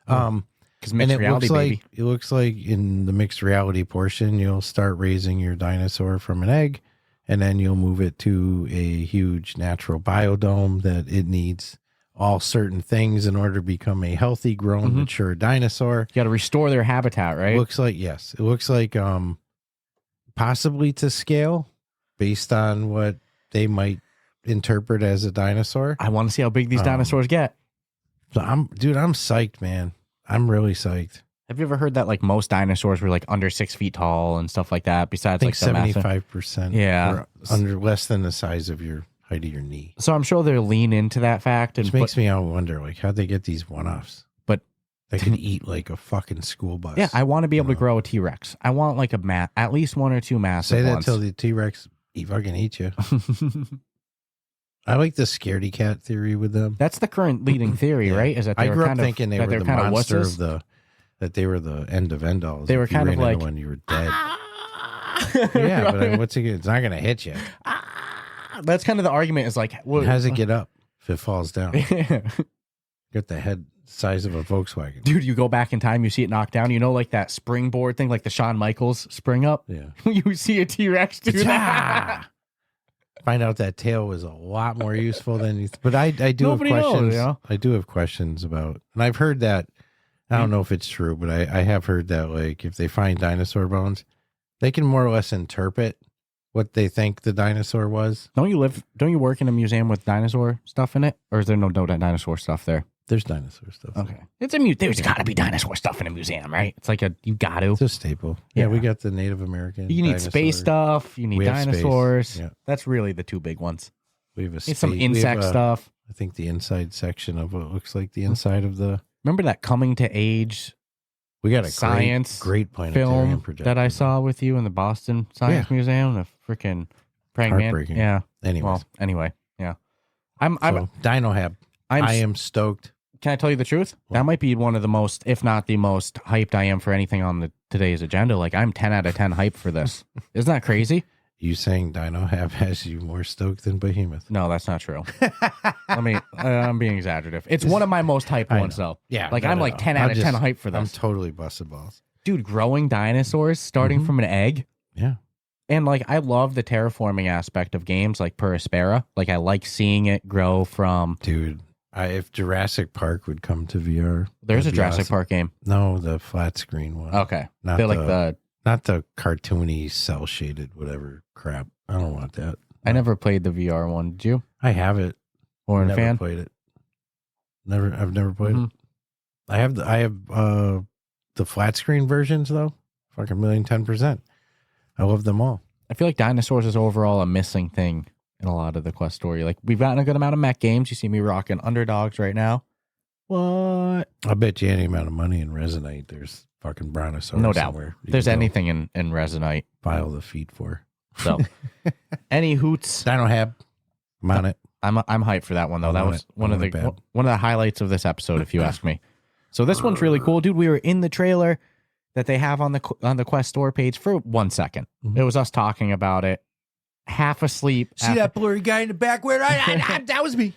Because mixed reality, baby. It looks like in the mixed reality portion, you'll start raising your dinosaur from an egg, and then you'll move it to a huge natural biodome that it needs all certain things in order to become a healthy, grown, mature dinosaur. You got to restore their habitat, right? It looks like, yes. It looks like possibly to scale based on what they might interpret as a dinosaur. I want to see how big these dinosaurs get. So I'm psyched, man. I'm really psyched. Have you ever heard that like most dinosaurs were like under 6 feet tall and stuff like that? Besides, I think like 75%. Yeah, were under less than the size of your height of your knee. So I'm sure they'll lean into that fact, and which makes me wonder, like, how'd they get these one-offs? But they can eat like a fucking school bus. Yeah, I want to be able to grow a T-Rex. I want like at least one or two massive ones. Say that ones. till the T-Rex fucking eat you. I like the scaredy cat theory with them. That's the current leading theory, right? Is that I grew up thinking they were the monster of that they were the end of end alls. They were kind of like when you were dead. Yeah, but I mean, it's not going to hit you. That's kind of the argument. Is like, how does it get up if it falls down? Get the head size of a Volkswagen, dude. You go back in time, you see it knocked down. You know, like that springboard thing, like the Shawn Michaels spring up. Yeah, you see a T-Rex do that. Find out that tail was a lot more useful than you. But I do have questions. I do have questions about, and I've heard that. I don't know if it's true, but I have heard that like if they find dinosaur bones, they can more or less interpret what they think the dinosaur was. Don't you work in a museum with dinosaur stuff in it, or is there no dinosaur stuff there? There's dinosaur stuff. Okay, it's a there's got to be dinosaur stuff in a museum, right? It's like you got to. It's a staple. Yeah, we got the Native American. You need space stuff. You need dinosaurs. Yeah. That's really the two big ones. We have some insect stuff. I think the inside section of what looks like the inside of the. Remember that coming to age? We got a science great planetarium film projector that I saw with you in the Boston Science Museum. The freaking praying man. Yeah. Anyway, yeah. I'm Dino Hab. I am stoked. Can I tell you the truth? What? That might be one of the most, if not the most hyped I am for anything on today's agenda. Like I'm 10 out of 10 hyped for this. Isn't that crazy? You saying Dino Hab has you more stoked than Behemoth? No, that's not true. I'm being exaggerative. It's one of my most hyped ones, though. Yeah. Like, I'm like 10 out of 10 hyped for this. I'm totally busted balls. Dude, growing dinosaurs starting from an egg. Yeah. And, like, I love the terraforming aspect of games like Perispera. Like, I like seeing it grow from... Dude, if Jurassic Park would come to VR... There's a Jurassic Park game. No, the flat screen one. Okay. Not the cartoony, cel-shaded, whatever crap. I don't want that. I never played the VR one. Did you? I have it. Or a fan? Played it. I've never played it. I have the flat screen versions, though. Fucking 10%. I love them all. I feel like dinosaurs is overall a missing thing in a lot of the Quest story. Like, we've gotten a good amount of mech games. You see me rocking Underdogs right now. What? I bet you any amount of money in Resonate, there's fucking Brontosaurus. No doubt. Somewhere There's anything in Resonate. File the feet for. So, any hoots? Dino Hab. I'm on it. I'm hyped for that one, though. That was one of the highlights of this episode, if you ask me. So this one's really cool, dude. We were in the trailer that they have on the Quest store page for 1 second. It was us talking about it, half asleep. See that blurry guy in the back? That was me.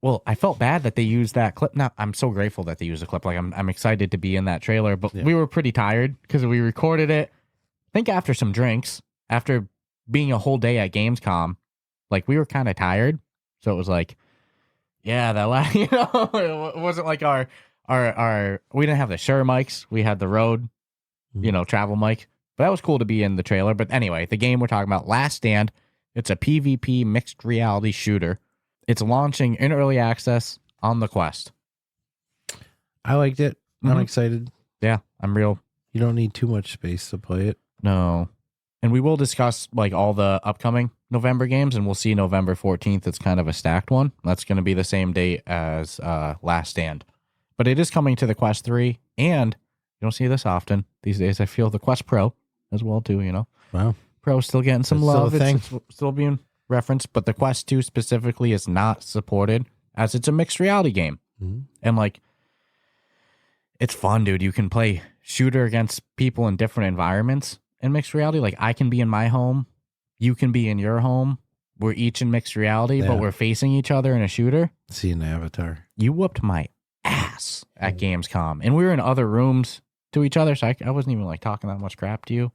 Well, I felt bad that they used that clip. Now, I'm so grateful that they used the clip. Like, I'm excited to be in that trailer, but we were pretty tired because we recorded it. I think after some drinks, after being a whole day at Gamescom, like, we were kind of tired. So it was like, yeah, that it wasn't like our we didn't have the Shure mics. We had the Rode, travel mic. But that was cool to be in the trailer. But anyway, the game we're talking about, Last Stand, it's a PvP mixed reality shooter. It's launching in early access on the Quest. I liked it. I'm excited. Yeah, I'm real. You don't need too much space to play it. No. And we will discuss like all the upcoming November games, and we'll see November 14th. It's kind of a stacked one. That's going to be the same date as Last Stand. But it is coming to the Quest 3, and you don't see this often these days. I feel the Quest Pro as well, too, Wow. Pro still getting some love. It's still being referenced, but the Quest 2 specifically is not supported as it's a mixed reality game. And like, it's fun, dude. You can play shooter against people in different environments in mixed reality. Like, I can be in my home, you can be in your home. We're each in mixed reality, but we're facing each other in a shooter. See an avatar. You whooped my ass at Gamescom, and we were in other rooms to each other, so I wasn't even like talking that much crap to you,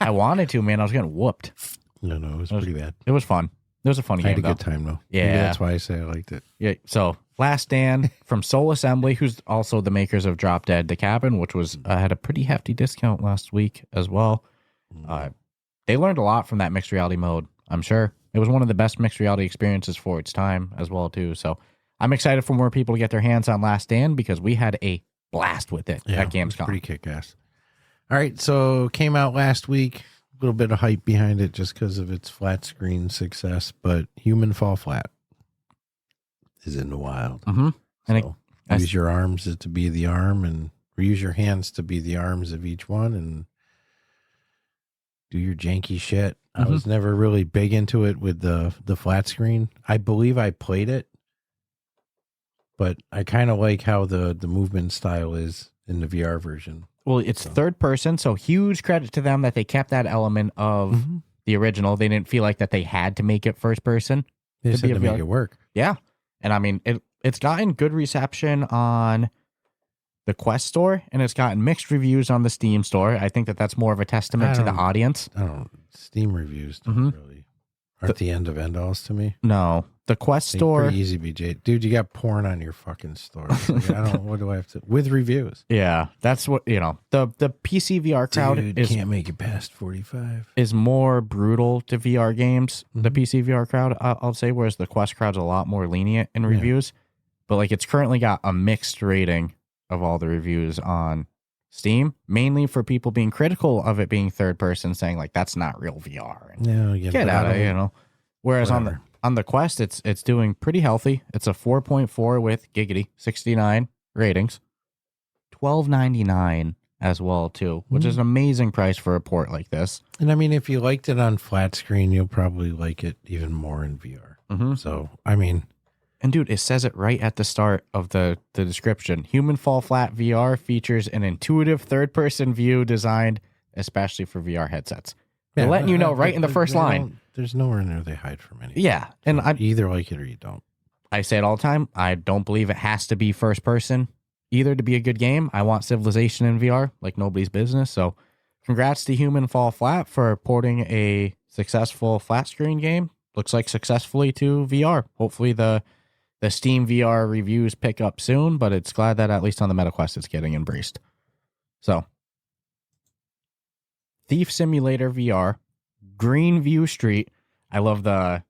I wanted to, man. I was getting whooped. No, it was pretty bad. It was fun. It was a funny game. I had a good time, though. Yeah. Maybe that's why I say I liked it. Yeah. So, Last Stand from Soul Assembly, who's also the makers of Drop Dead The Cabin, which was had a pretty hefty discount last week as well. They learned a lot from that mixed reality mode, I'm sure. It was one of the best mixed reality experiences for its time as well, too. So, I'm excited for more people to get their hands on Last Stand because we had a blast with it at Gamescom. It was pretty kick-ass. All right, so came out last week. A little bit of hype behind it just because of its flat screen success, but Human Fall Flat is in the wild. And so use your arms to be the arm, and use your hands to be the arms of each one, and do your janky shit. I was never really big into it with the flat screen. I believe I played it, but I kind of like how the movement style is in the VR version. Well, it's third person, so huge credit to them that they kept that element of the original. They didn't feel like that they had to make it first person. They just had to make it work. Yeah. And I mean, it's gotten good reception on the Quest store, and it's gotten mixed reviews on the Steam store. I think that's more of a testament to the audience. Steam reviews don't really aren't the end of end alls to me. No. The Quest store. Pretty easy, BJ. Dude, you got porn on your fucking store. Like, what do I have to, with reviews? Yeah, that's what, the PC VR crowd can't make it past 45. Is more brutal to VR games, the PC VR crowd, I'll say, whereas the Quest crowd's a lot more lenient in reviews. But like, it's currently got a mixed rating of all the reviews on Steam, mainly for people being critical of it being third person, saying like, that's not real VR. And get out of it, Whereas on the Quest, it's doing pretty healthy. It's a 4.4 with giggity 69 ratings, $12.99 as well too, which is an amazing price for a port like this. And I mean, if you liked it on flat screen, you'll probably like it even more in VR. So I mean, and dude, it says it right at the start of the description. Human Fall Flat VR features an intuitive third person view designed especially for VR headsets. They're letting you know right in the first line. There's nowhere in there they hide from anything. Yeah. And so you either like it or you don't. I say it all the time. I don't believe it has to be first person either to be a good game. I want Civilization in VR like nobody's business. So congrats to Human Fall Flat for porting a successful flat screen game. Looks like successfully to VR. Hopefully the Steam VR reviews pick up soon, but it's glad that at least on the MetaQuest it's getting embraced. So Thief Simulator VR, Greenview Street. I love the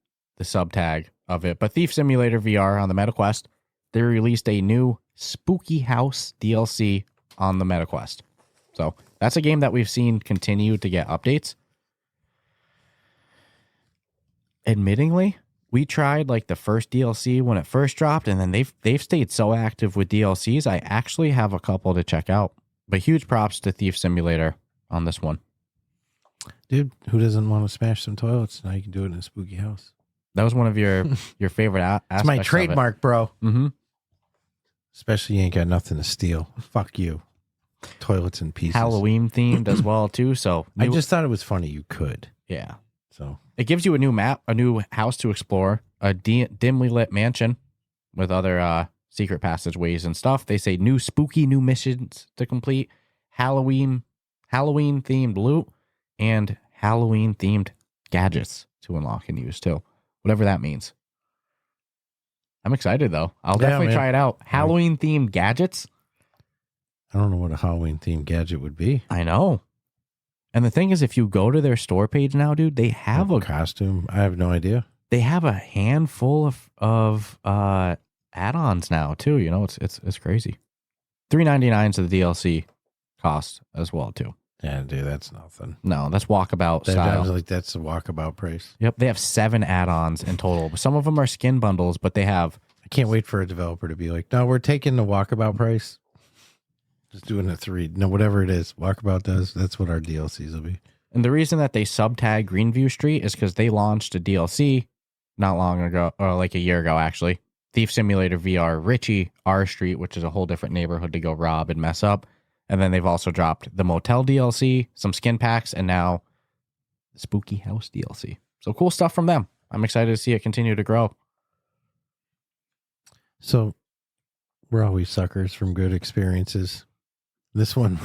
sub tag of it, but Thief Simulator VR on the MetaQuest. They released a new Spooky House DLC on the MetaQuest. So that's a game that we've seen continue to get updates. Admittingly, we tried like the first DLC when it first dropped, and then they've stayed so active with DLCs. I actually have a couple to check out. But huge props to Thief Simulator on this one. Dude, who doesn't want to smash some toilets? Now you can do it in a spooky house. That was one of your favorite aspects. It's my trademark, bro. Mm-hmm. Especially you ain't got nothing to steal. Fuck you. Toilets in pieces. Halloween themed as well too. So I just thought it was funny. You could. Yeah. So it gives you a new map, a new house to explore, a dimly lit mansion with other secret passageways and stuff. They say new missions to complete, Halloween themed loot, and Halloween themed gadgets to unlock and use too. Whatever that means. I'm excited though. I'll definitely try it out. Halloween themed gadgets. I don't know what a Halloween themed gadget would be. I know. And the thing is, if you go to their store page now, dude, they have a costume. I have no idea. They have a handful of add-ons now too. You know, it's crazy. $3.99 of the DLC cost as well too. Yeah, dude, that's nothing. No, that's walkabout style. That's a walkabout price. Yep, they have 7 add-ons in total. Some of them are skin bundles, but they have. I can't wait for a developer to be like, no, we're taking the walkabout price. Just doing a 3. No, whatever it is, walkabout does. That's what our DLCs will be. And the reason that they sub-tag Greenview Street is because they launched a DLC not long ago, or like a year ago, actually. Thief Simulator VR Richie R Street, which is a whole different neighborhood to go rob and mess up. And then they've also dropped the Motel DLC, some skin packs, and now the Spooky House DLC. So cool stuff from them. I'm excited to see it continue to grow. So we're always suckers from good experiences. This one,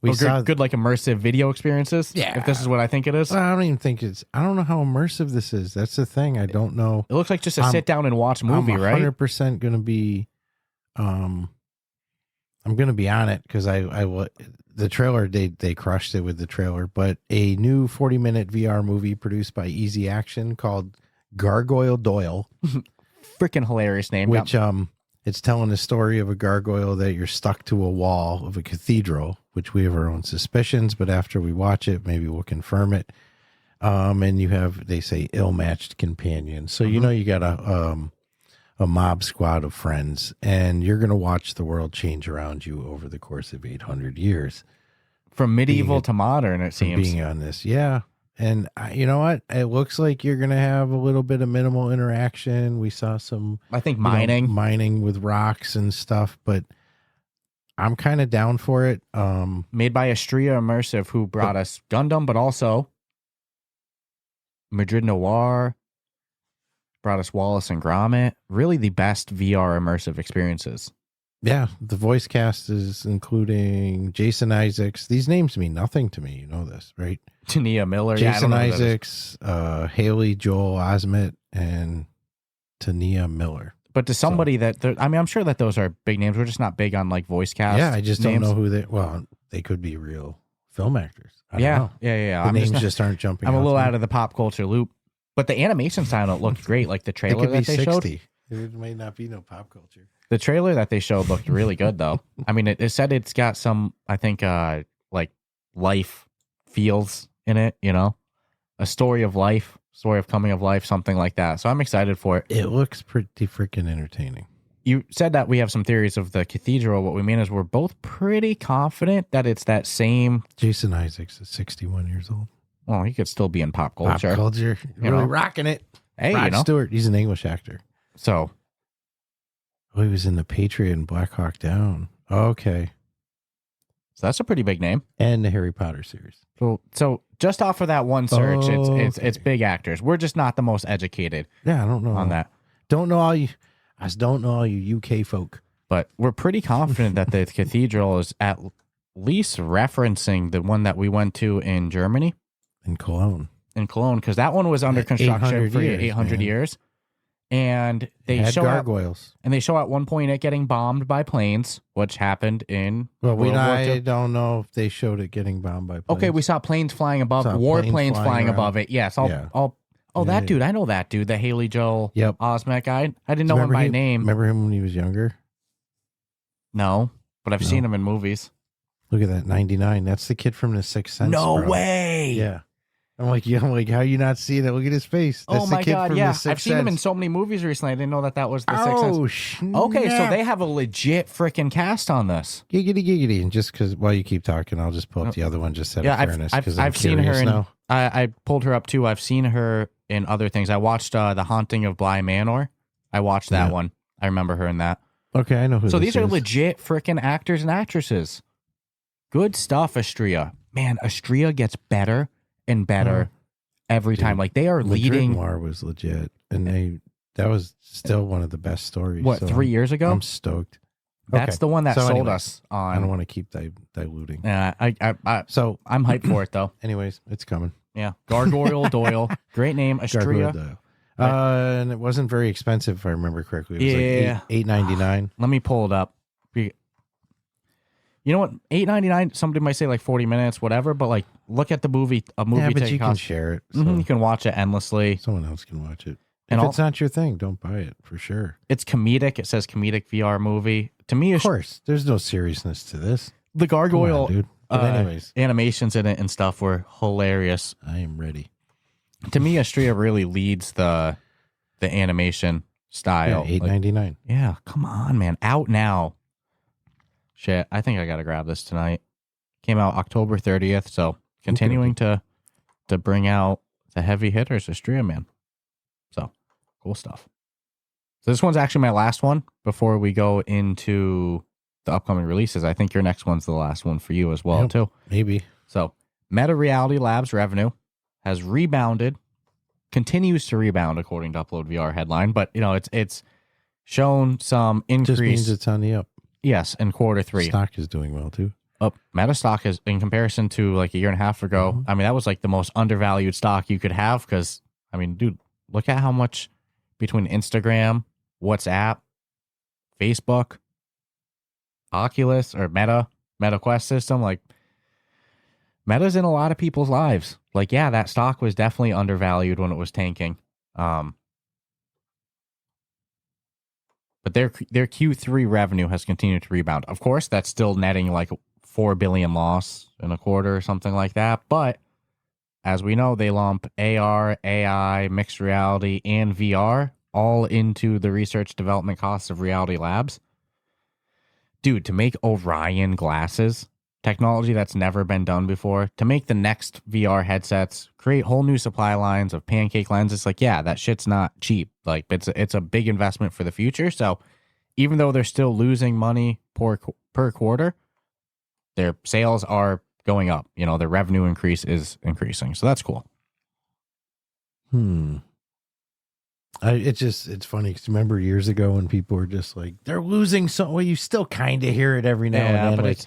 we saw good like immersive video experiences. Yeah. If this is what I think it is. I don't even think I don't know how immersive this is. That's the thing. I don't know. It looks like just a sit down and watch movie, I'm right? 100% going to be, I'm going to be on it because the trailer, they crushed it with the trailer, but a new 40-minute VR movie produced by Easy Action called Gargoyle Doyle. Freaking hilarious name. Which, it's telling the story of a gargoyle that you're stuck to a wall of a cathedral, which we have our own suspicions, but after we watch it, maybe we'll confirm it. And you have, they say, ill-matched companions. So, you know, you got a mob squad of friends, and you're going to watch the world change around you over the course of 800 years. From medieval to modern, it seems. Being on this, yeah. And you know what? It looks like you're going to have a little bit of minimal interaction. We saw some, I think, mining with rocks and stuff, but I'm kind of down for it. Made by Astria Immersive, who brought us Gundam, but also Madrid Noir, brought us Wallace and Gromit. Really the best VR immersive experiences. Yeah, the voice cast is including Jason Isaacs. These names mean nothing to me. You know this, right? Tania Miller. Jason Isaacs, Haley Joel Osment, and Tania Miller. But to somebody I'm sure that those are big names. We're just not big on like voice cast. Yeah, I just names. don't know who they could be real film actors. I don't know. Yeah. The names just aren't jumping. I'm a little out of the pop culture loop. But the animation style looked great. Like the trailer that they showed. It may not be no pop culture. The trailer that they showed looked really good, though. I mean, it said it's got some, I think, like life feels in it, you know? A story of life, story of coming of life, something like that. So I'm excited for it. It looks pretty freaking entertaining. You said that we have some theories of the cathedral. What we mean is we're both pretty confident that it's that same... Jason Isaacs is 61 years old. Well, he could still be in pop culture. Pop culture. Really rocking it. Hey, Rod you know? Stewart, he's an English actor. So... Oh, he was in The Patriot and Black Hawk Down. Okay. So that's a pretty big name. And the Harry Potter series. So just off of that one search, it's big actors. We're just not the most educated. Yeah, I don't know on that. Don't know all you UK folk. But we're pretty confident that the cathedral is at least referencing the one that we went to in Germany. In Cologne, because that one was under construction for 800 years. And they show gargoyles. And they show at one point it getting bombed by planes, which happened in World War II. I don't know if they showed it getting bombed by planes. Okay, we saw planes flying above, warplanes flying above it. Yes, that dude, I know that dude, the Haley Joel Osment guy. I didn't know him by name. Remember him when he was younger? No, but I've seen him in movies. Look at that, 99. That's the kid from The Sixth Sense. No way. Yeah. I'm like, how you not seeing it? Look at his face. That's my the kid God, from yeah. The Sixth I've seen Sense. him in so many movies recently. I didn't know that was The Sixth Sense. Oh, okay, so they have a legit freaking cast on this. Giggity, giggity. And just because while you keep talking, I'll just pull up the other one just out of fairness. I've seen her in, I pulled her up too. I've seen her in other things. I watched The Haunting of Bly Manor. I watched that one. I remember her in that. Okay, I know who So this these are is. legit freaking actors and actresses. Good stuff, Astria. Man, Astria gets better and better every time. Like, they are leading. Noir was legit, and that was still one of the best stories. What, 3 years ago? I'm stoked. That's the one that sold us on. I don't want to keep diluting. Yeah, I'm hyped for it though. Anyways, it's coming. Yeah, Gargoyle Doyle, great name, Astria. Doyle. And it wasn't very expensive if I remember correctly. It was like $8.99. Let me pull it up. You know what? $8.99. Somebody might say like 40 minutes, whatever. But like, look at the movie. A movie. Yeah, but you can share it. So you can watch it endlessly. Someone else can watch it. And if it's not your thing, don't buy it for sure. It's comedic. It says comedic VR movie. To me, of course, there's no seriousness to this. The gargoyle, dude. But anyways, animations in it and stuff were hilarious. I am ready. To me, Astria really leads the animation style. Yeah, $8.99. Yeah, come on, man. Out now. Shit, I think I gotta grab this tonight. Came out October 30th, so continuing to bring out the heavy hitters, Astria, man. So cool stuff. So this one's actually my last one before we go into the upcoming releases. I think your next one's the last one for you as well, too. Maybe. So Meta Reality Labs revenue has rebounded, continues to rebound according to Upload VR headline, but it's shown some increase. Just means it's on the up. Yes, in quarter 3. Stock is doing well too. Meta stock is, in comparison to like a year and a half ago, I mean, that was like the most undervalued stock you could have because, I mean, dude, look at how much between Instagram, WhatsApp, Facebook, Oculus, or Meta Quest system, like Meta's in a lot of people's lives. Like, yeah, that stock was definitely undervalued when it was tanking. But their Q3 revenue has continued to rebound. Of course, that's still netting like $4 billion loss in a quarter or something like that. But as we know, they lump AR, AI, mixed reality, and VR all into the research development costs of Reality Labs. Dude, to make Orion glasses, technology that's never been done before, to make the next VR headsets, create whole new supply lines of pancake lenses, like, yeah, that shit's not cheap. Like, it's a big investment for the future. So even though they're still losing money per quarter, their sales are going up. You know, their revenue increase is increasing. So that's cool. It's funny because remember years ago when people were just like, they're losing so, well, you still kind of hear it every now and then. But like,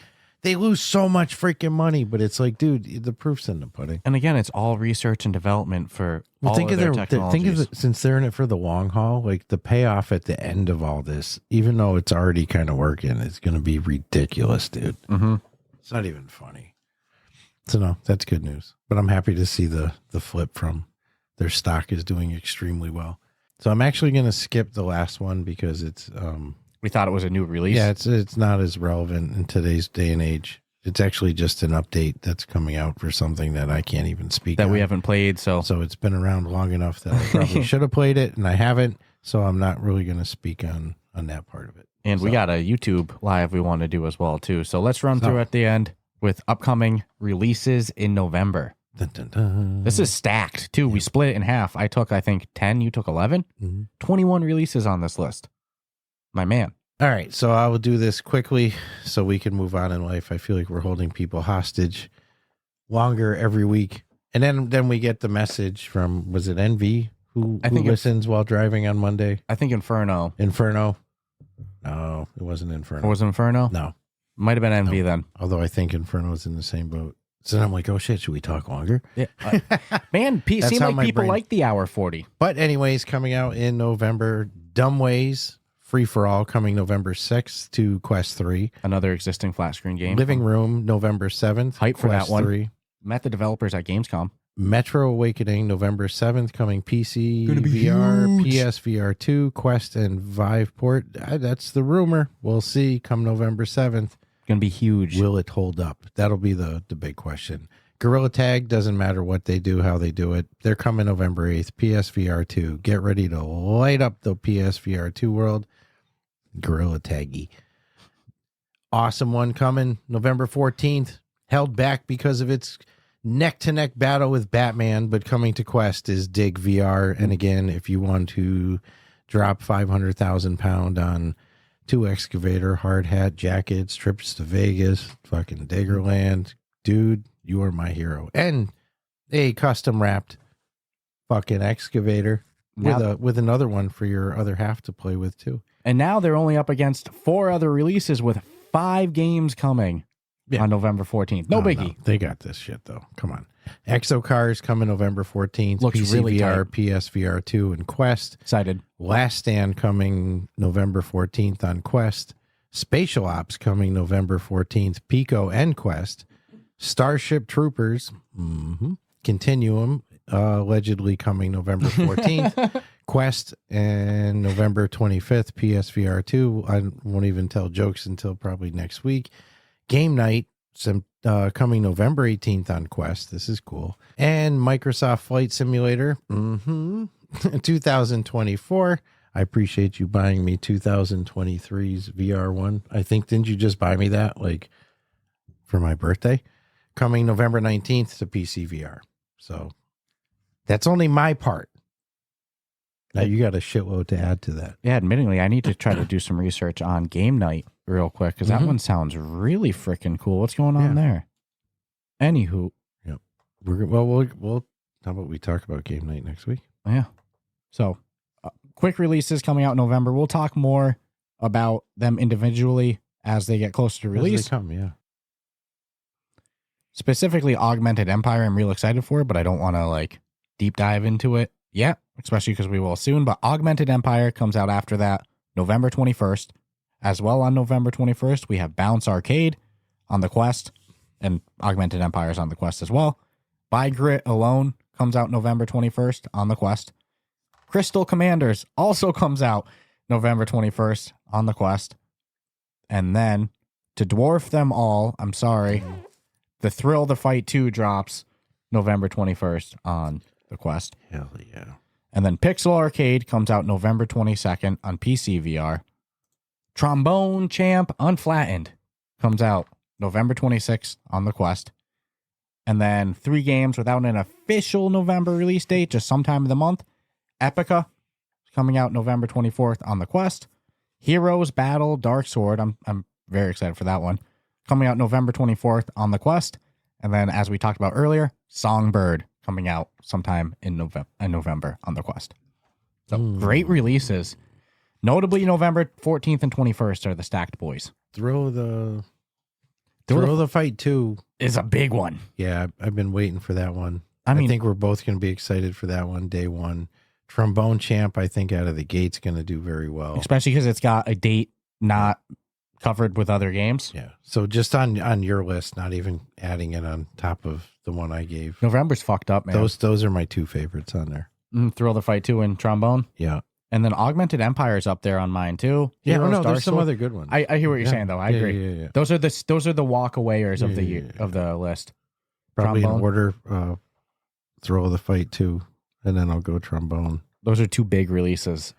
they lose so much freaking money, but it's like, dude, the proof's in the pudding. And again, it's all research and development for all of their technologies. Think of it, since they're in it for the long haul, like the payoff at the end of all this, even though it's already kind of working, it's going to be ridiculous, dude. It's not even funny. So no, that's good news. But I'm happy to see the flip from their stock is doing extremely well. So I'm actually going to skip the last one because it's we thought it was a new release. Yeah, it's not as relevant in today's day and age. It's actually just an update that's coming out for something that I can't even speak that on. We haven't played. So it's been around long enough that I probably should have played it, and I haven't. So I'm not really going to speak on that part of it. And we got a YouTube live we want to do as well too. So let's run through at the end with upcoming releases in November. Dun, dun, dun. This is stacked too. Yeah. We split it in half. I took, I think, 10. You took 11. 21 releases on this list. My man. All right. So I will do this quickly so we can move on in life. I feel like we're holding people hostage longer every week. And then we get the message from, was it NV who listens while driving on Monday? I think Inferno. No, it wasn't Inferno. Or was it Inferno? No. Might have been NV then. Although I think Inferno's in the same boat. So I'm like, oh shit, should we talk longer? Yeah. Man, seems like people like the hour 40. But anyways, coming out in November, Dumb Ways, Free for All, coming November 6th to Quest 3. Another existing flat screen game. Living Room, November 7th. Hype for Quest that one. 3. Met the developers at Gamescom. Metro Awakening, November 7th, coming PC, VR, huge. PSVR 2, Quest, and Vive port. That's the rumor. We'll see come November 7th. Going to be huge. Will it hold up? That'll be the big question. Gorilla Tag, doesn't matter what they do, how they do it. They're coming November 8th. PSVR 2. Get ready to light up the PSVR 2 world. Gorilla Taggy. Awesome one coming November 14th. Held back because of its neck-to-neck battle with Batman, but coming to Quest is Dig VR. And again, if you want to drop 500,000 pound on 2 excavator, hard hat, jackets, trips to Vegas, fucking Diggerland, dude, you are my hero. And a custom wrapped fucking excavator with another one for your other half to play with too. And now they're only up against 4 other releases with 5 games coming on November 14th. No biggie. No. They got this shit though. Come on. Exocars coming November 14th. Looks PC really VR, tight. PSVR 2, and Quest. Excited. Last Stand coming November 14th on Quest. Spatial Ops coming November 14th. Pico and Quest. Starship Troopers. Continuum allegedly coming November 14th. Quest and November 25th. PSVR 2. I won't even tell jokes until probably next week. Game Night, coming November 18th on Quest. This is cool. And Microsoft Flight Simulator, 2024. I appreciate you buying me 2023's VR one. I think, didn't you just buy me that, like, for my birthday? Coming November 19th to PC VR. So that's only my part. Now you got a shitload to add to that. Yeah, admittingly, I need to try to do some research on Game Night real quick because that one sounds really freaking cool. What's going on there? Anywho. Yep. We'll how about we talk about Game Night next week? Yeah. So, quick releases coming out in November. We'll talk more about them individually as they get closer to release. As they come, yeah. Specifically, Augmented Empire, I'm real excited for, but I don't want to like deep dive into it yet, especially because we will soon. But Augmented Empire comes out after that, November 21st. As well on November 21st, we have Bounce Arcade on the Quest, and Augmented Empire is on the Quest as well. By Grit Alone comes out November 21st on the Quest. Crystal Commanders also comes out November 21st on the Quest. And then, to dwarf them all, I'm sorry, the Thrill the Fight 2 drops November 21st on the Quest. Hell yeah. And then Pixel Arcade comes out November 22nd on PC VR. Trombone Champ Unflattened comes out November 26th on the Quest. And then 3 games without an official November release date, just sometime in the month. Epica coming out November 24th on the Quest. Heroes Battle Dark Sword. I'm very excited for that one. Coming out November 24th on the Quest. And then, as we talked about earlier, Songbird coming out sometime in November on the Quest. So great releases. Notably, November 14th and 21st are the stacked boys. Throw the Fight 2 is a big one. Yeah, I've been waiting for that one. I mean, I think we're both going to be excited for that one, day one. Trombone Champ, I think out of the gate's going to do very well. Especially because it's got a date not covered with other games. Yeah. So just on your list, not even adding it on top of the one I gave. November's fucked up, man. Those are my 2 favorites on there. Thrill the Fight 2 and Trombone. Yeah. And then Augmented Empire's up there on mine too. Yeah, Heroes, there's some other good ones. I hear what you're saying though. I agree. Yeah. Those are the walkawayers of the list. Probably Trombone. in order. Throw the Fight 2, and then I'll go Trombone. Those are 2 big releases.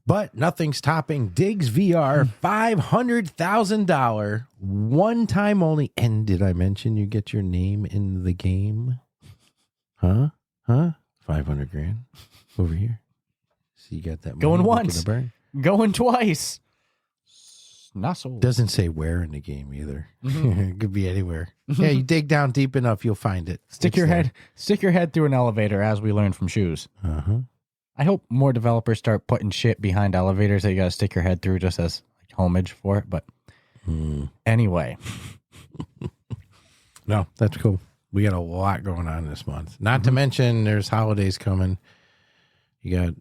But nothing's topping Diggs VR $500,000 one time only. And did I mention you get your name in the game? Huh? $500,000 over here. So you got that money going once, burn. going twice. Nassau. Doesn't say where in the game either. It could be anywhere. Yeah, you dig down deep enough, you'll find it. Stick your head through an elevator, as we learned from Shoes. I hope more developers start putting shit behind elevators that you gotta stick your head through just as like homage for it. But anyway. No, that's cool. We got a lot going on this month. Not to mention there's holidays coming. You got,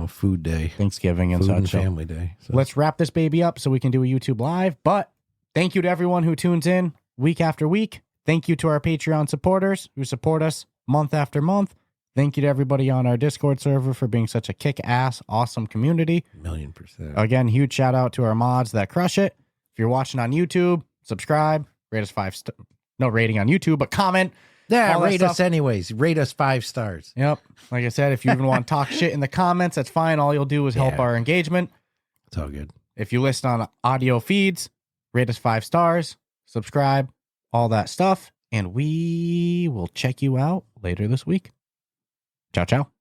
food day. Thanksgiving and food such. And family day. So. Let's wrap this baby up so we can do a YouTube live. But thank you to everyone who tunes in week after week. Thank you to our Patreon supporters who support us month after month. Thank you to everybody on our Discord server for being such a kick-ass, awesome community. 1,000,000%. Again, huge shout out to our mods that crush it. If you're watching on YouTube, subscribe, rate us 5 stars. No rating on YouTube, but comment. Yeah, rate us anyways. Rate us 5 stars. Yep. Like I said, if you even want to talk shit in the comments, that's fine. All you'll do is help our engagement. It's all good. If you listen on audio feeds, rate us 5 stars, subscribe, all that stuff, and we will check you out later this week. Ciao, ciao.